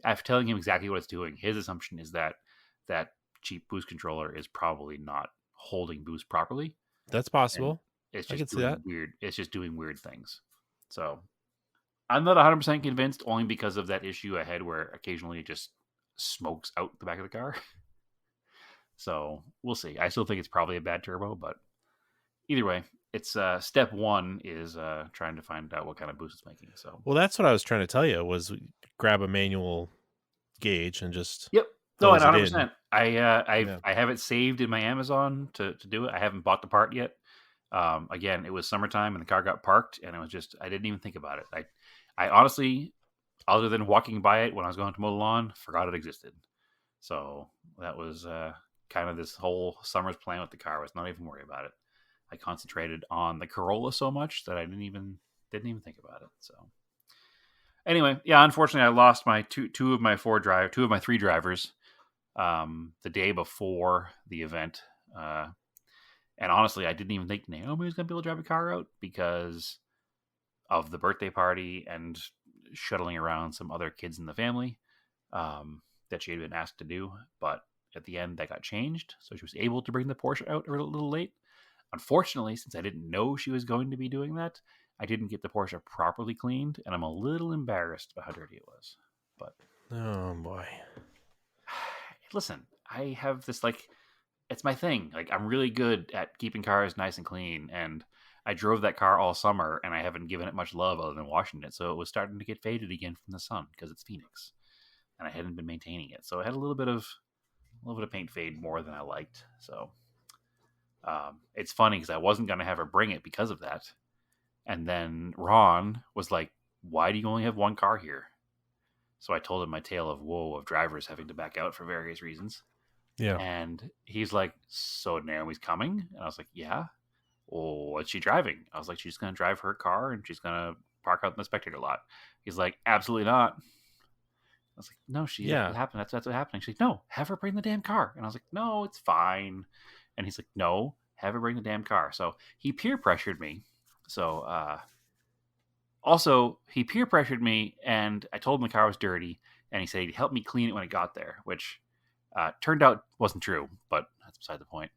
after telling him exactly what it's doing, his assumption is that that cheap boost controller is probably not holding boost properly. That's possible. It's I just can see doing that. weird. It's just doing weird things. So I'm not 100% convinced, only because of that issue I had where occasionally it just smokes out the back of the car. So we'll see. I still think it's probably a bad turbo, but either way, it's step one is trying to find out what kind of boost it's making. So Well, that's what I was trying to tell you was grab a manual gauge and just yep. No, close it 100%. in. I have it saved in my Amazon to do it. I haven't bought the part yet. Again, it was summertime and the car got parked, and it was just, I didn't even think about it. I honestly, other than walking by it when I was going to mow the lawn, forgot it existed. So that was kind of this whole summer's plan with the car, was not even worry about it. I concentrated on the Corolla so much that I didn't even think about it. So anyway, yeah, unfortunately, I lost my two of my three drivers the day before the event. And honestly, I didn't even think Naomi was going to be able to drive a car out because of the birthday party and shuttling around some other kids in the family that she had been asked to do. But at the end, that got changed. So she was able to bring the Porsche out a little late. Unfortunately, since I didn't know she was going to be doing that, I didn't get the Porsche properly cleaned. And I'm a little embarrassed about how dirty it was. But Oh boy. listen, I have this, like, it's my thing. Like, I'm really good at keeping cars nice and clean, and I drove that car all summer, and I haven't given it much love other than washing it. So it was starting to get faded again from the sun because it's Phoenix, and I hadn't been maintaining it. So I had a little bit of paint fade more than I liked. So it's funny because I wasn't going to have her bring it because of that, and then Ron was like, "Why do you only have one car here?" So I told him my tale of woe of drivers having to back out for various reasons. Yeah. And he's like, so Naomi's coming? And I was like, yeah. Well, what's she driving? I was like, she's going to drive her car and she's going to park out in the spectator lot. He's like, absolutely not. I was like, no, what happened. That's what's happening. She's like, no, have her bring the damn car. And I was like, no, it's fine. And he's like, no, have her bring the damn car. So he peer pressured me So also he peer pressured me, and I told him the car was dirty, and he said he'd help me clean it when I got there, which turned out wasn't true, but that's beside the point.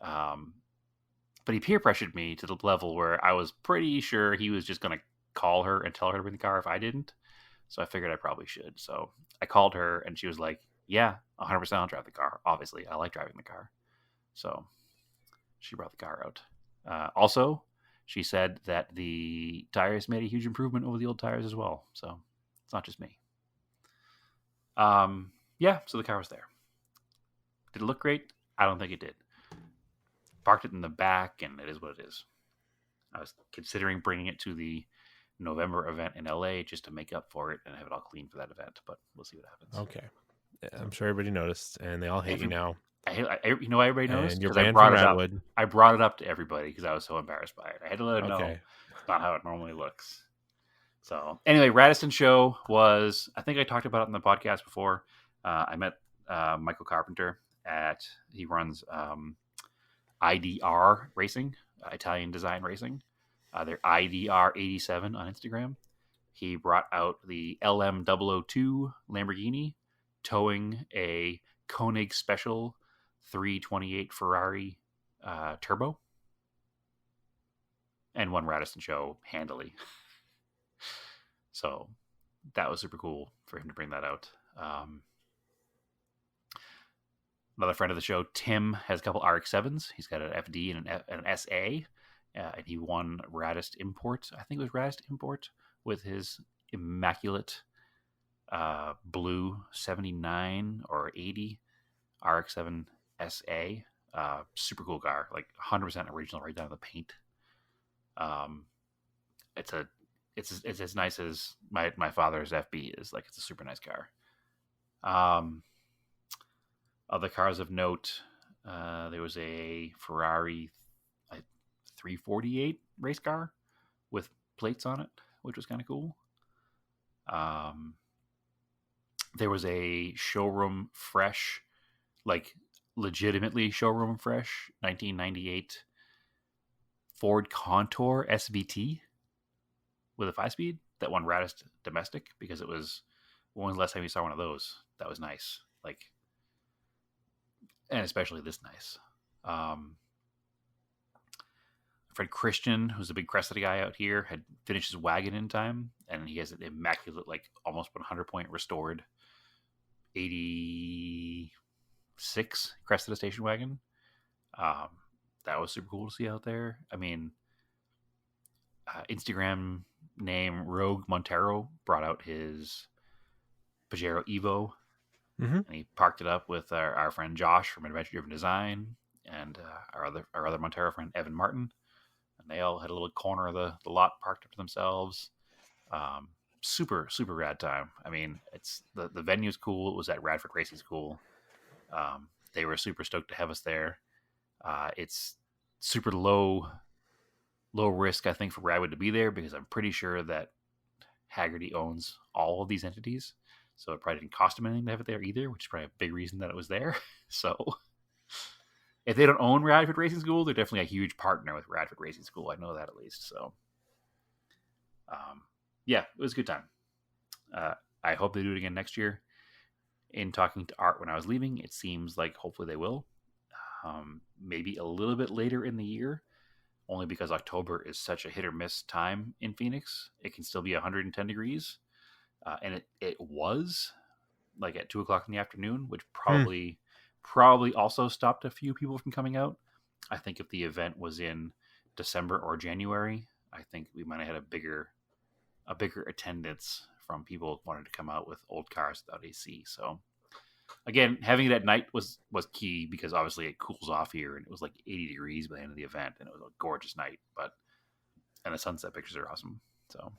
But he peer pressured me to the level where I was pretty sure he was just going to call her and tell her to bring the car if I didn't. So I figured I probably should. So I called her, and she was like, yeah, 100% I'll drive the car. Obviously, I like driving the car. So she brought the car out. Also, she said that the tires made a huge improvement over the old tires as well. So it's not just me. Yeah, so the car was there. Did it look great? I don't think it did. Parked it in the back, and it is what it is. I was considering bringing it to the November event in LA just to make up for it and have it all clean for that event, but we'll see what happens. Okay. Yeah, I'm sure everybody noticed, and they all hate you now. You know why everybody noticed? And you're Because banned from Radwood. I brought it up to everybody because I was so embarrassed by it. I had to let them know it's not how it normally looks. So anyway, Radisson show was, I think I talked about it in the podcast before. I met Michael Carpenter he runs IDR Racing, Italian Design Racing. They're IDR 87 on Instagram. He brought out the LM002 Lamborghini towing a Koenig Special 328 Ferrari Turbo, and won Radisson show handily. So that was super cool for him to bring that out. Another friend of the show, Tim, has a couple RX-7s. He's got an FD and an SA, and he won Raddest Import. I think it was Raddest Import with his immaculate blue 79 or 80 RX-7 SA. Super cool car, like 100% original right down to the paint. It's as nice as my father's FB is. Like, it's a super nice car. Other cars of note, there was a Ferrari 348 race car with plates on it, which was kind of cool. There was a showroom fresh, like legitimately showroom fresh, 1998 Ford Contour SVT with a 5-speed that won Raddest Domestic, because it was, when was the last time you saw one of those? That was nice. Like, and especially this nice. Fred Christian, who's a big Cressida guy out here, had finished his wagon in time, and he has an immaculate, like almost 100-point restored 86 Cressida station wagon. That was super cool to see out there. I mean, Instagram name Rogue Montero brought out his Pajero Evo. Mm-hmm. And he parked it up with our friend Josh from Adventure Driven Design and our other Montero friend Evan Martin, and they all had a little corner of the lot parked up to themselves. Super rad time. I mean, it's the venue's cool. It was at Radford Racing School. They were super stoked to have us there. It's super low risk, I think, for Radwood to be there, because I'm pretty sure that Haggerty owns all of these entities. So it probably didn't cost them anything to have it there either, which is probably a big reason that it was there. So if they don't own Radford Racing School, they're definitely a huge partner with Radford Racing School. I know that at least. So yeah, it was a good time. I hope they do it again next year. In talking to Art when I was leaving, it seems like hopefully they will. Maybe a little bit later in the year, only because October is such a hit or miss time in Phoenix. It can still be 110 degrees. And it was like at 2:00 in the afternoon, which probably also stopped a few people from coming out. I think if the event was in December or January, I think we might have had a bigger attendance from people who wanted to come out with old cars without AC. So again, having it at night was key, because obviously it cools off here, and it was like 80 degrees by the end of the event, and it was a gorgeous night. And the sunset pictures are awesome. So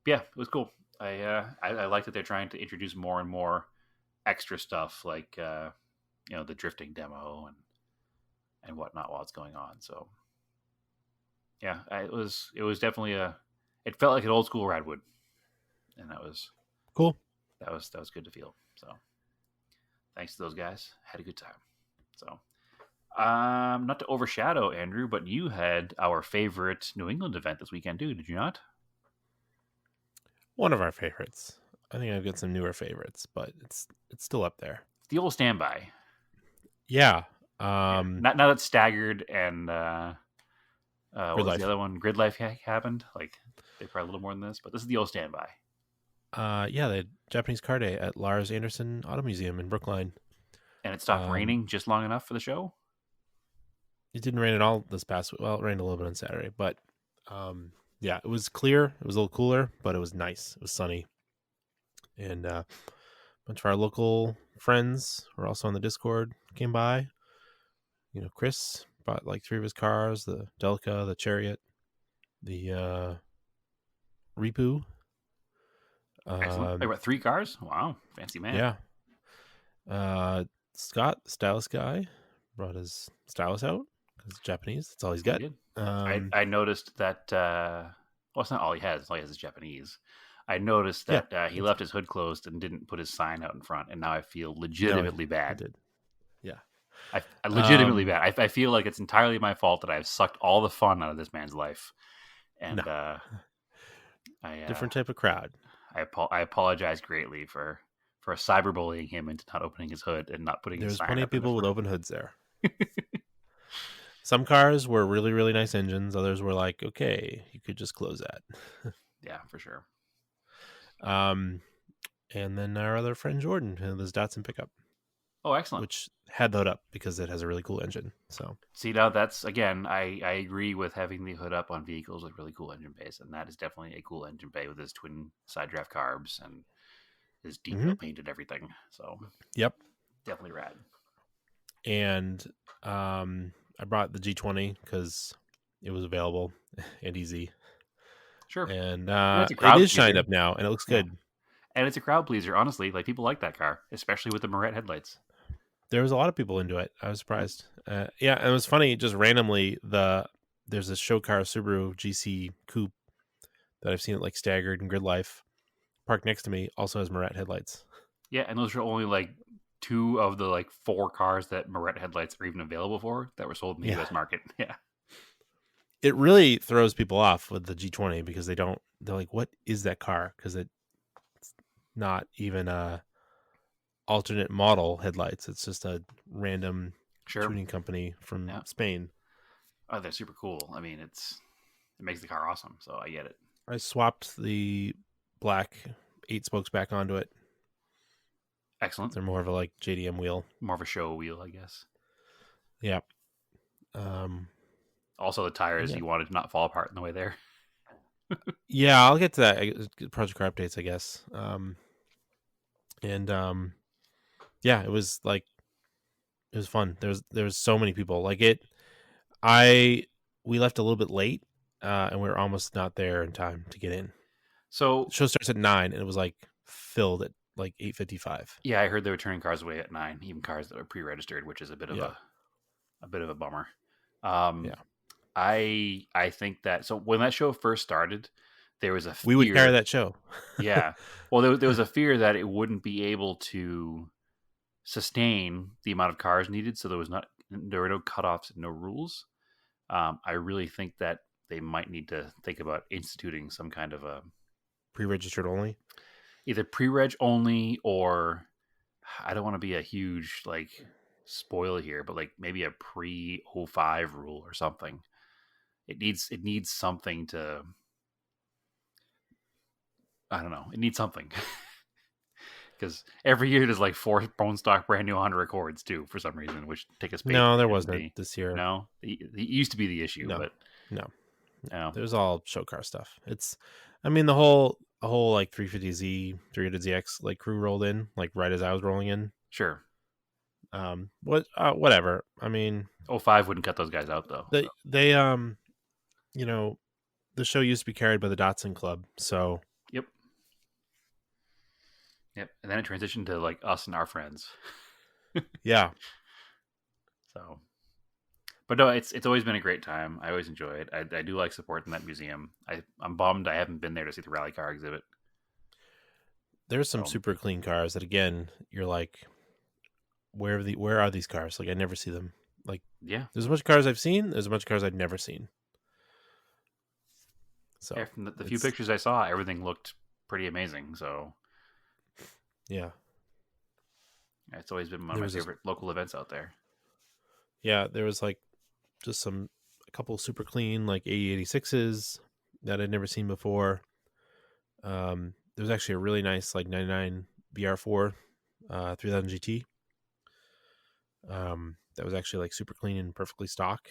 yeah, it was cool. I like that they're trying to introduce more and more extra stuff, like the drifting demo and whatnot while it's going on. So yeah, it was definitely it felt like an old school Radwood, and that was cool. That was good to feel. So thanks to those guys. Had a good time. So Not to overshadow Andrew, but you had our favorite New England event this weekend too, did you not? One of our favorites. I think I've got some newer favorites, but it's still up there. The old standby. Yeah. Now that Staggered and what was Life. the other one? Grid Life happened. Like they probably a little more than this, but this is the old standby. Yeah, they had Japanese car day at Lars Anderson Auto Museum in Brookline. And it stopped raining just long enough for the show. It didn't rain at all this past week. Well, it rained a little bit on Saturday, but yeah, it was clear. It was a little cooler, but it was nice. It was sunny. And a bunch of our local friends who are also on the Discord came by. You know, Chris brought like 3 of his cars, the Delica, the Chariot, the Repu. Excellent. They were 3 cars? Wow. Fancy man. Yeah. Scott, the stylist guy, brought his stylus out because it's Japanese. That's all he's got. I noticed that, well, it's not all he has. All he has is Japanese. I noticed that he left his hood closed and didn't put his sign out in front, and now I feel legitimately bad. Did. Yeah. I legitimately bad. I feel like it's entirely my fault that I've sucked all the fun out of this man's life. And different type of crowd. I apologize greatly for cyberbullying him into not opening his hood and not putting his There's sign plenty up of people with open hoods there. Some cars were really, really nice engines. Others were like, okay, you could just close that. Yeah, for sure. And then our other friend Jordan, his Datsun pickup. Oh, excellent. Which had the hood up because it has a really cool engine. So see, now that's, again, I agree with having the hood up on vehicles with really cool engine bays, and that is definitely a cool engine bay with his twin side draft carbs and his detail painted everything. So yep, definitely rad. And I brought the G20 because it was available and easy. Sure. And it is shined up now, and it looks good. And it's a crowd pleaser, honestly. Like, people like that car, especially with the Moret headlights. There was a lot of people into it. I was surprised. Yeah, and it was funny. Just randomly, there's this show car Subaru GC Coupe that I've seen at like Staggered and Grid Life parked next to me. Also has Moret headlights. Yeah, and those are only like 2 of the like 4 cars that Moret headlights are even available for that were sold in the U.S. market. Yeah. It really throws people off with the G20 because they're like, what is that car? Because it's not even a alternate model headlights. It's just a random tuning company from Spain. Oh, they're super cool. I mean, it makes the car awesome. So I get it. I swapped the black 8 spokes back onto it. Excellent. They're more of a like JDM wheel. More of a show wheel, I guess. Yeah. Also, the tires you wanted to not fall apart in the way there. Yeah, I'll get to that. Project car updates, I guess. Yeah, it was fun. There was so many people. Like we left a little bit late, and we were almost not there in time to get in. So the show starts at 9, and it was like filled at like 8:55. Yeah, I heard they were turning cars away at 9, even cars that are pre-registered, which is a bit of a bummer. I think that, so when that show first started, there was a fear. We would carry that show. Yeah. Well, there was a fear that it wouldn't be able to sustain the amount of cars needed, so there were no cutoffs and no rules. I really think that they might need to think about instituting some kind of a pre-registered only, either pre-reg only, or I don't want to be a huge like spoiler here, but like maybe a pre-05 rule or something. It needs something to, I don't know. It needs something. Because every year there's like 4 bone stock brand new Honda Accords too, for some reason, which take a space. No, there wasn't this year. No, it used to be the issue, no, but no. It was all show car stuff. The whole like 350Z, 300ZX like crew rolled in like right as I was rolling in. Sure. Whatever. I mean, 05 wouldn't cut those guys out though. They the show used to be carried by the Datsun Club, so Yep, and then it transitioned to like us and our friends. Yeah. So, but no, it's always been a great time. I always enjoy it. I do like supporting that museum. I'm bummed I haven't been there to see the rally car exhibit. There's some super clean cars that, again, you're like, where are these cars? Like, I never see them Like, Yeah. there's a bunch of cars I've seen. There's a bunch of cars I've never seen. So Yeah, from the few it's- pictures I saw, everything looked pretty amazing. So yeah, it's always been one There of my was this- favorite local events out there. yeah. There was like just a couple super clean like 8086s that I'd never seen before. There was actually a really nice like 99 BR4 3000 GT. That was actually like super clean and perfectly stock.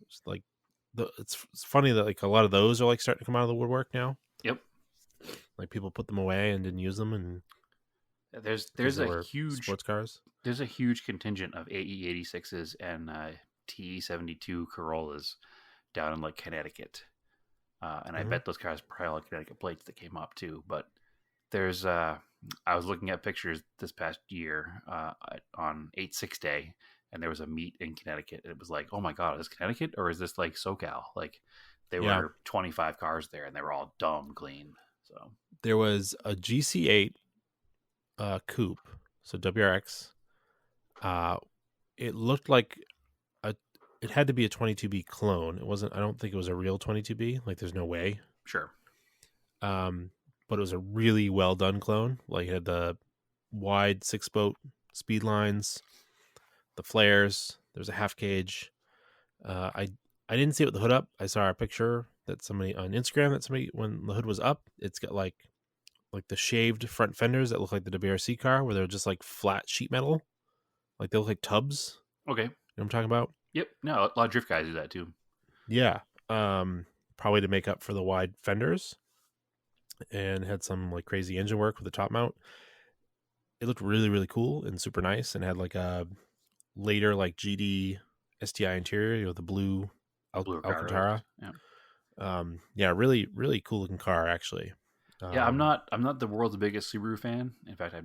It's like it's funny that like a lot of those are like starting to come out of the woodwork now. Yep. Like people put them away and didn't use them, and There's they a were huge sports cars. there's a huge contingent of AE86s and TE72 Corollas down in like Connecticut, and I Mhm. bet those cars probably have Connecticut plates that came up too. But there's I was looking at pictures this past year on 8/6 Day, and there was a meet in Connecticut. And it was like, oh my god, is this Connecticut or is this like SoCal? Like there Yeah. were 25 cars there, and they were all dumb clean. So There was a GC8 coupe, so WRX. It looked like it had to be a 22B clone. It wasn't. I don't think it was a real 22B. Like, there's no way. sure, But it was a really well done clone. Like, it had the wide 6-spoke speed lines, the flares. There was a half cage. I didn't see it with the hood up. I saw a picture that somebody on Instagram when the hood was up, it's got like the shaved front fenders that look like the WRC car, where they're just like flat sheet metal, like they look like tubs. okay, You know what I'm talking about? yep. No, a lot of drift guys do that too. Yeah. Probably to make up for the wide fenders, and had some like crazy engine work with the top mount. It looked really, really cool and super nice, and had like a later like GD STI interior with the blue Blue car, Alcantara. Yeah. Yeah, really, really cool looking car actually. Yeah, I'm not the world's biggest Subaru fan. In fact, I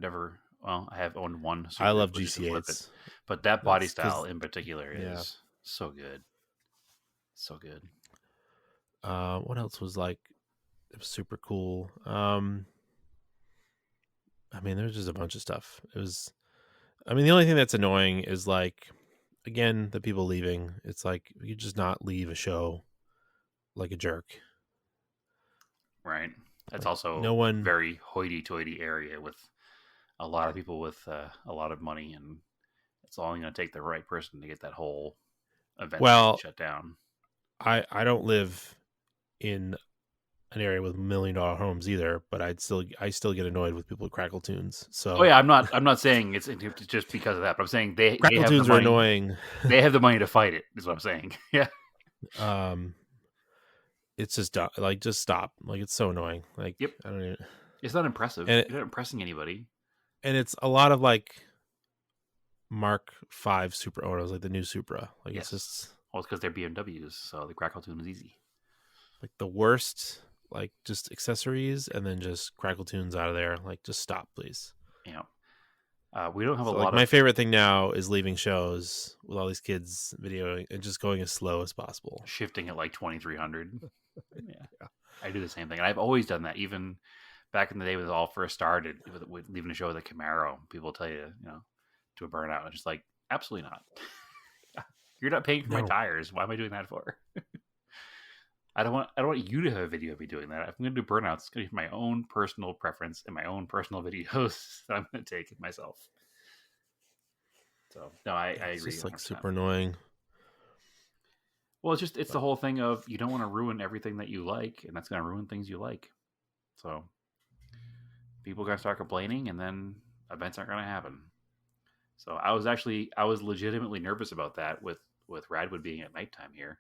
have owned one Subaru. I love which is a Flip It. GC8s. But that body That's 'cause- style in particular is yeah. so good. So good. What else was like it was super cool? I mean, there's just a bunch of stuff. The only thing that's annoying is like, again, the people leaving. It's like you just not leave a show like a jerk. Right. That's Like, also no one- very hoity-toity area with a lot of people with a lot of money, and it's only going to take the right person to get that whole event Well, shut down. I don't live in an area with $1 million homes either, but I still get annoyed with people with crackle tunes. So Oh yeah, I'm not saying it's just because of that, but I'm saying they crackle have the tunes are money. annoying. They have the money to fight it. Is what I'm saying. Yeah. It's just like, just stop. Like, it's so annoying. Like, Yep. I don't even, It's not impressive. And You're not impressing anybody. and it's a lot of like Mark V Supra Autos, like the new Supra. Like, Yes. it's just Well, it's because they're BMWs, so the crackle tune is easy. like the worst, like just accessories and then just crackle tunes out of there. Like, just stop, please. You know, we don't have So, a like, lot my of. favorite thing now is leaving shows with all these kids videoing and just going as slow as possible. Shifting at like 2300. Yeah. I do the same thing. And I've always done that. Even back in the day when it all first started, with leaving a show with a Camaro, people tell you, to a burnout. It's just like, absolutely not. You're not paying for my No. tires. Why am I doing that for? I don't want you to have a video of me doing that. If I'm going to do burnouts, it's going to be my own personal preference and my own personal videos that I'm going to take myself. So no, I It's agree. just like 100%. super annoying. Well, it's the whole thing of you don't want to ruin everything that you like, and that's going to ruin things you like. So people are going to start complaining, and then events aren't going to happen. So I was legitimately nervous about that with Radwood being at nighttime here,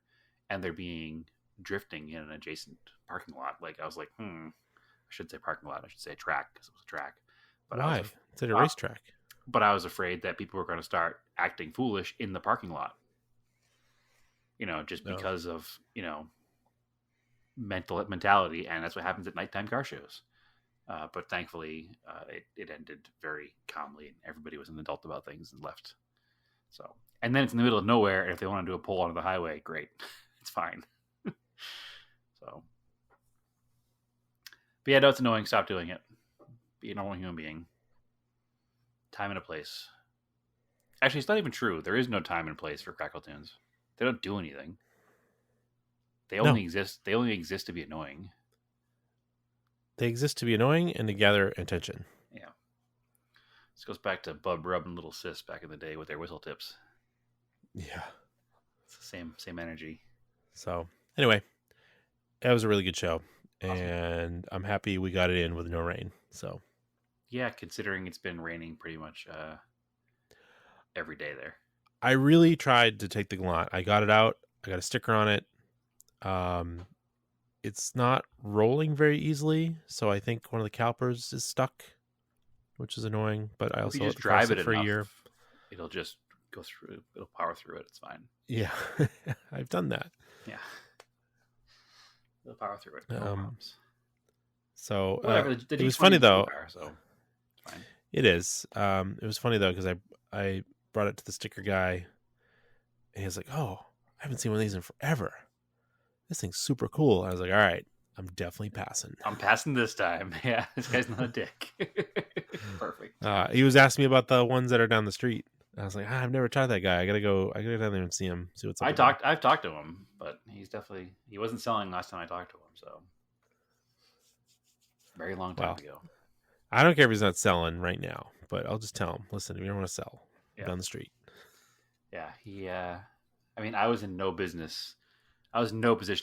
and there being drifting in an adjacent parking lot. Like I was like, I should say parking lot. I should say track because it was a track. But Why? It's at a uh, racetrack. But I was afraid that people were going to start acting foolish in the parking lot. Just No. because of, mentality. And that's what happens at nighttime car shows. But thankfully, it ended very calmly, and everybody was an adult about things and left. So, and then it's in the middle of nowhere. And if they want to do a pull onto the highway, great. It's fine. So, but yeah, no, it's annoying. Stop doing it. Be a normal human being. Time and a place. Actually, it's not even true. There is no time and place for Crackle Tunes. They don't do anything. They only exist. They only exist to be annoying. They exist to be annoying and to gather attention. Yeah. This goes back to Bub Rub and Little Sis back in the day with their whistle tips. Yeah. It's the same energy. So anyway, that was a really good show, and I'm happy we got it in with no rain. So yeah, considering it's been raining pretty much every day there. I really tried to take the Galant. I got it out. I got a sticker on it. It's not rolling very easily, so I think one of the calipers is stuck, which is annoying. But I also if you just let the car drive sit it for enough, a year. It'll just go through. It'll power through it. It's fine. Yeah, I've done that. Yeah, it'll power through it. No problems. So Whatever. it was funny though. So it's fine. It is. It was funny though because I brought it to the sticker guy, and he was like, "Oh, I haven't seen one of these in forever. This thing's super cool." I was like, "All right, I'm definitely passing." I'm passing this time. Yeah, this guy's not a dick. Perfect. He was asking me about the ones that are down the street. I was like, I've never tried that guy. I gotta go down there and see him. See what's up. I've talked to him, but he wasn't selling last time I talked to him. So very long time ago. I don't care if he's not selling right now, but I'll just tell him, listen, if you don't want to sell, down the street. Yeah, I mean, I was in no position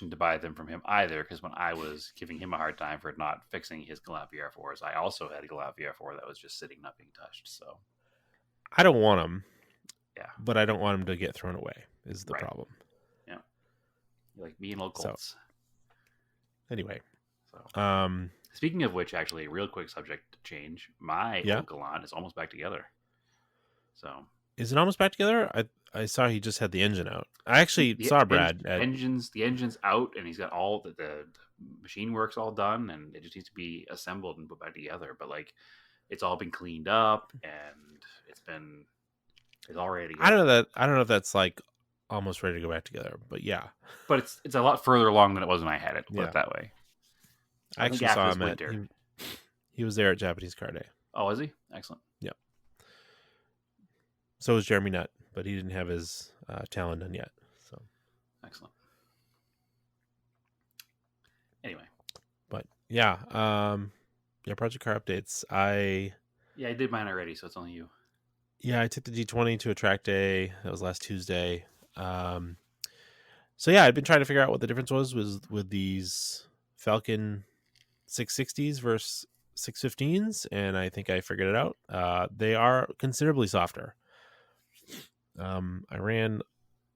to buy them from him either, because when I was giving him a hard time for not fixing his Galant VR4s, I also had a Galant VR4 that was just sitting, not being touched. So I don't want them. Yeah, but I don't want them to get thrown away. Is the problem? Yeah, like me and old Colts. So, anyway, speaking of which, actually, real quick subject change. My old Galant is almost back together. So is it almost back together? I saw he just had the engine out. I actually saw Brad. The engine's out, and he's got all the machine work's all done, and it just needs to be assembled and put back together. But like, it's all been cleaned up, and it's all ready to go. I don't know if that's like almost ready to go back together, but yeah. But it's a lot further along than it was when I had it. Put it that way. I actually saw him he was there at Japanese Car Day. Oh, was he? Excellent. Yep. So was Jeremy Nutt, but he didn't have his Talon done yet. So excellent. Anyway, but yeah, Project Car updates. I did mine already, so it's only you. Yeah, I took the G20 to a track day. That was last Tuesday. So yeah, I'd been trying to figure out what the difference was with these Falcon 660s versus 615s, and I think I figured it out. They are considerably softer. I ran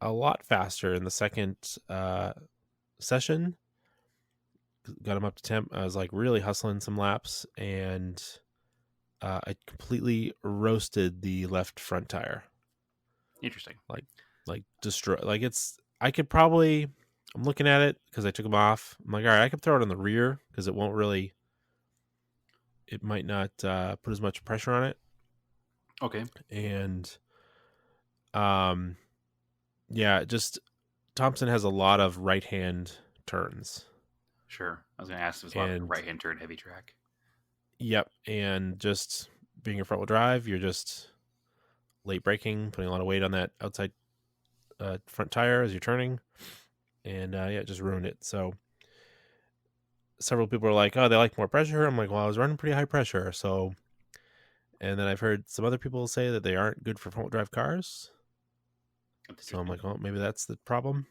a lot faster in the second session. Got them up to temp. I was like really hustling some laps, and I completely roasted the left front tire. Interesting. Like destroy. Like I could probably. I'm looking at it because I took them off. I'm like, all right, I could throw it on the rear because it won't really. It might not put as much pressure on it. Okay. And, just Thompson has a lot of right hand turns. Sure. I was going to ask if it's a lot of right hand turn heavy track. Yep, and just being a front wheel drive, you're just late braking, putting a lot of weight on that outside front tire as you're turning, and it just ruined it. So several people are like, "Oh, they like more pressure." I'm like, "Well, I was running pretty high pressure." So, and then I've heard some other people say that they aren't good for front wheel drive cars. So I'm like, well, maybe that's the problem.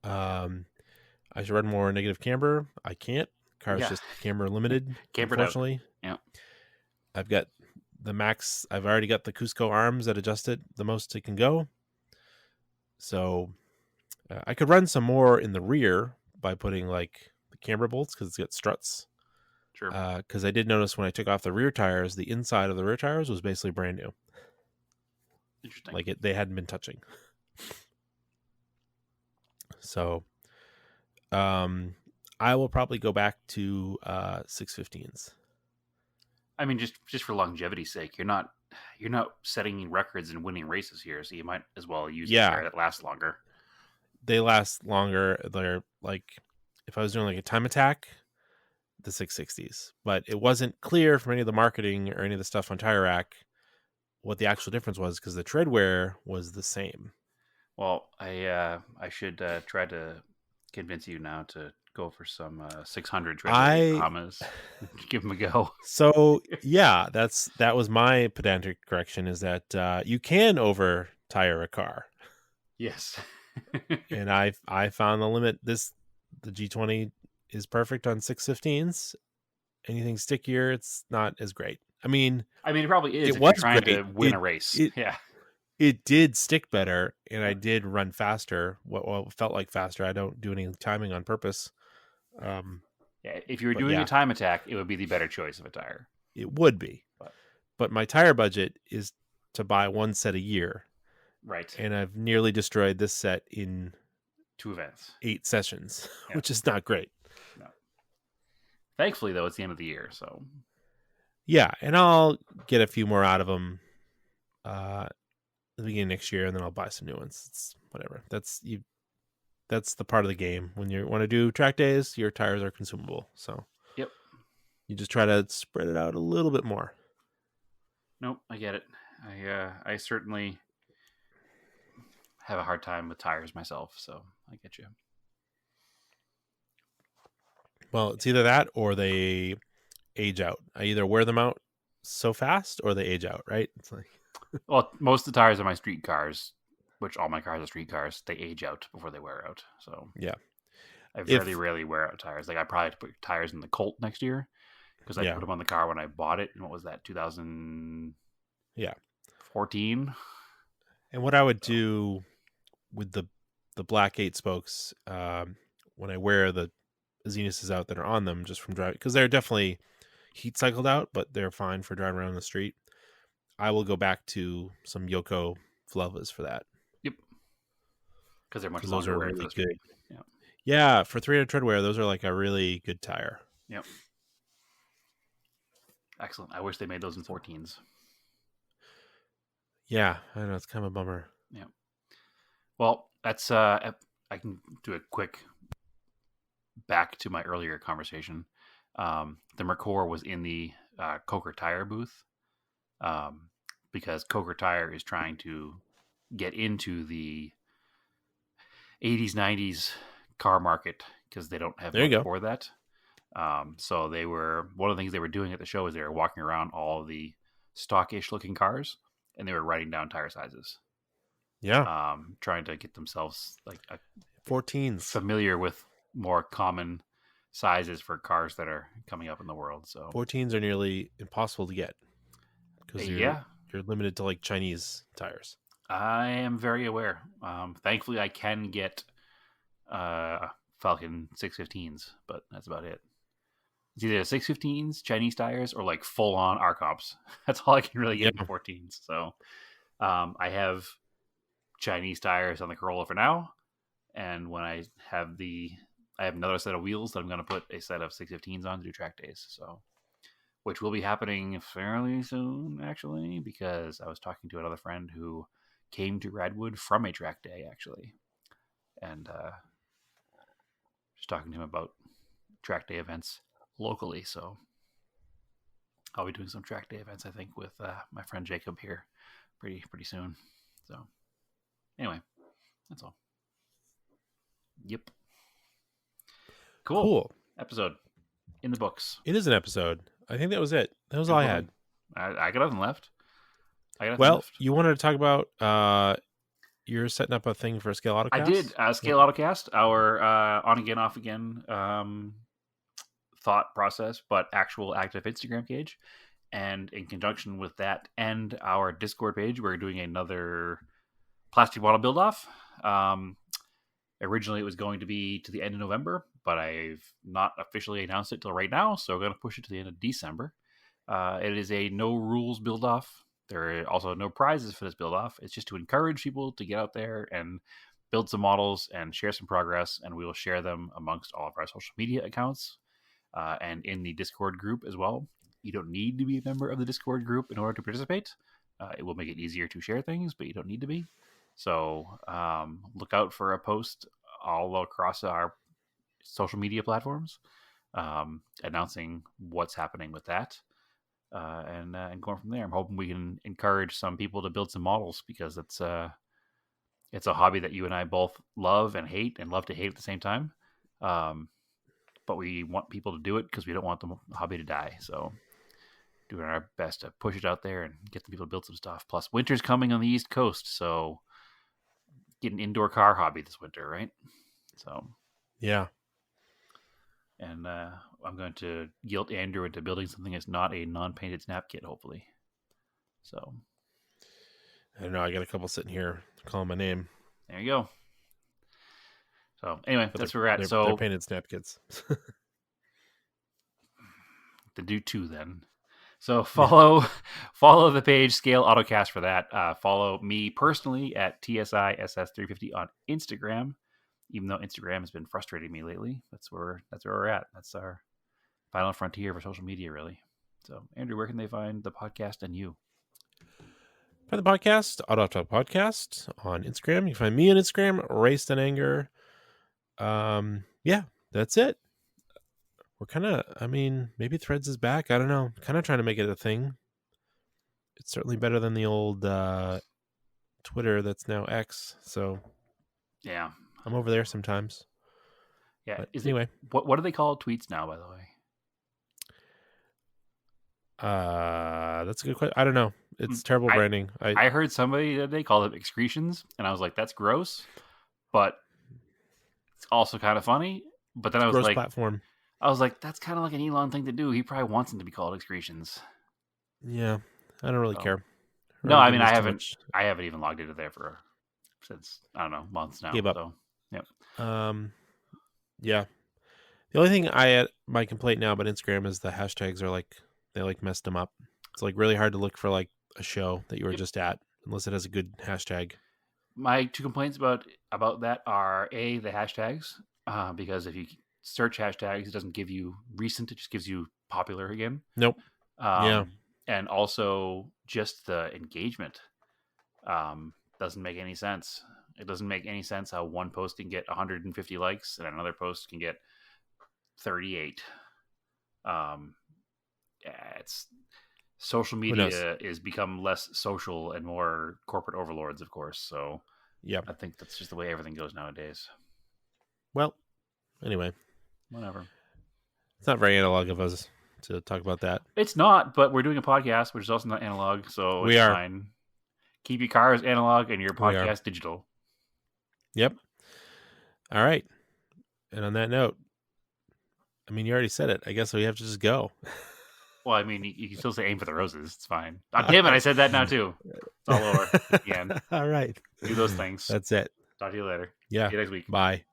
I should run more negative camber. I can't. Car's just camber limited, unfortunately. Yeah. I've got the max. I've already got the Cusco arms that adjust it the most it can go. So I could run some more in the rear by putting like the camber bolts because it's got struts. Sure. Because I did notice when I took off the rear tires, the inside of the rear tires was basically brand new. Interesting. Like they hadn't been touching. So, I will probably go back to 615s. I mean, just for longevity's sake, you're not setting records and winning races here, so you might as well use a tire that lasts longer. They last longer. They're like, if I was doing like a time attack, the 660s, but it wasn't clear from any of the marketing or any of the stuff on Tire Rack what the actual difference was because the tread wear was the same. Well, I should try to convince you now to go for some 600 Bahamas. Give them a go. So yeah, that was my pedantic correction, is that you can over tire a car. Yes. And I found the limit. The G20 is perfect on 615s. Anything stickier, it's not as great. I mean, it probably is it if was you're trying great. to win a race. Yeah. It did stick better, and I did run faster. What felt like faster. I don't do any timing on purpose. Yeah, if you were doing a time attack, it would be the better choice of a tire. It would be. But my tire budget is to buy one set a year. Right. And I've nearly destroyed this set in 2 events. 8 sessions, which is not great. No. Thankfully, though, it's the end of the year, so. Yeah, and I'll get a few more out of them at the beginning of next year, and then I'll buy some new ones. It's whatever. That's the part of the game. When you want to do track days, your tires are consumable. So yep, you just try to spread it out a little bit more. Nope, I get it. I certainly have a hard time with tires myself, so I get you. Well, it's either that or they age out. I either wear them out so fast or they age out, right? It's like, well, most of the tires on my street cars, which all my cars are street cars, they age out before they wear out. So yeah, I very rarely wear out tires. Like I probably have to put tires in the Colt next year because I put them on the car when I bought it. And what was that? 2014. And what I would do with the black 8 spokes when I wear the Zenuses out that are on them just from driving, because they're definitely heat cycled out, but they're fine for driving around the street. I will go back to some Yoko Flavas for that. Yep. Because they're much those longer are wear really for the good. Yeah. Yeah, for 300 tread wear, those are like a really good tire. Yep. Excellent. I wish they made those in 14s. Yeah, I know, it's kind of a bummer. Yeah. Well, that's I can do a quick back to my earlier conversation. The Mercor was in the Coker Tire booth because Coker Tire is trying to get into the 80s, 90s car market because they don't have much for that. So they were, one of the things they were doing at the show is they were walking around all of the stockish looking cars and they were writing down tire sizes. Yeah. Trying to get themselves like 14s familiar with more common sizes for cars that are coming up in the world. So 14s are nearly impossible to get because you're limited to like Chinese tires. I am very aware. Thankfully, I can get Falcon 615s, but that's about it. It's either 615s, Chinese tires, or like full on RCOPs. That's all I can really get in 14s. So I have Chinese tires on the Corolla for now, and when I have another set of wheels that I'm going to put a set of 615s on to do track days. So, which will be happening fairly soon, actually, because I was talking to another friend who came to Radwood from a track day, actually, and just talking to him about track day events locally. So I'll be doing some track day events, I think, with my friend Jacob here pretty soon. So anyway, that's all. Yep. Cool. Episode in the books. It is an episode. I think that was it. That was all I had. I got nothing left. You wanted to talk about you're setting up a thing for Scale Autocast? I did. Scale Autocast, our on again, off again thought process, but actual active Instagram page. And in conjunction with that and our Discord page, we're doing another plastic bottle build off. Originally, it was going to be to the end of November, but I've not officially announced it till right now, so we're going to push it to the end of December. It is a no rules build off. There are also no prizes for this build off. It's just to encourage people to get out there and build some models and share some progress, and we will share them amongst all of our social media accounts and in the Discord group as well. You don't need to be a member of the Discord group in order to participate. It will make it easier to share things, but you don't need to be. So look out for a post all across our social media platforms announcing what's happening with that. and going from there. I'm hoping we can encourage some people to build some models because it's a hobby that you and I both love and hate and love to hate at the same time. But we want people to do it because we don't want the hobby to die. So doing our best to push it out there and get the people to build some stuff. Plus, winter's coming on the East Coast, so get an indoor car hobby this winter, right? So Yeah. and I'm going to guilt Andrew into building something that's not a non-painted snap kit, hopefully. So I don't know. I got a couple sitting here calling my name. there you go. So anyway, But that's where we're at. They're So painted snap kits. to do two then. So follow the page Scale Autocast for that. Follow me personally at TSISS350 on Instagram. Even though Instagram has been frustrating me lately, that's where we're at. That's our final frontier for social media, really. So Andrew, where can they find the podcast and you? Find the podcast, Auto Talk Podcast on Instagram. You can find me on Instagram, Raced in Anger. Yeah, that's it. We're kind of, maybe Threads is back. I don't know. Kind of trying to make it a thing. It's certainly better than the old Twitter that's now X. So Yeah. I'm over there sometimes. Yeah. But anyway, what do they call tweets now, by the way? that's a good question. I don't know. It's terrible branding. I heard somebody that they call them excretions, and I was like, that's gross, but it's also kind of funny. But then I was gross like, platform. that's kind of like an Elon thing to do. He probably wants them to be called excretions. Yeah, I don't really So- care. No, Really I give mean, this too I haven't even logged into there since I don't know, months now. Gave up. So much. Yeah. The only thing my complaint now about Instagram is the hashtags are they messed them up. It's really hard to look for a show that you were just at unless it has a good hashtag. my two complaints about that are the hashtags, because if you search hashtags, it doesn't give you recent; it just gives you popular again. Nope. Yeah. And also just the engagement doesn't make any sense. It doesn't make any sense how one post can get 150 likes and another post can get 38. It's social media is become less social and more corporate overlords, of course. So Yeah. I think that's just the way everything goes nowadays. Well, anyway, Whatever. it's not very analog of us to talk about that. It's not, but we're doing a podcast, which is also not analog, so We it's are. fine. Keep your cars analog and your We are. podcast digital. Yep. All right. And on that note, you already said it. I guess we have to just go. Well, I mean, you can still say aim for the roses. It's fine. Oh, damn it, I said that now too. It's all over again. All right. Do those things. That's it. Talk to you later. Yeah. See you next week. Bye.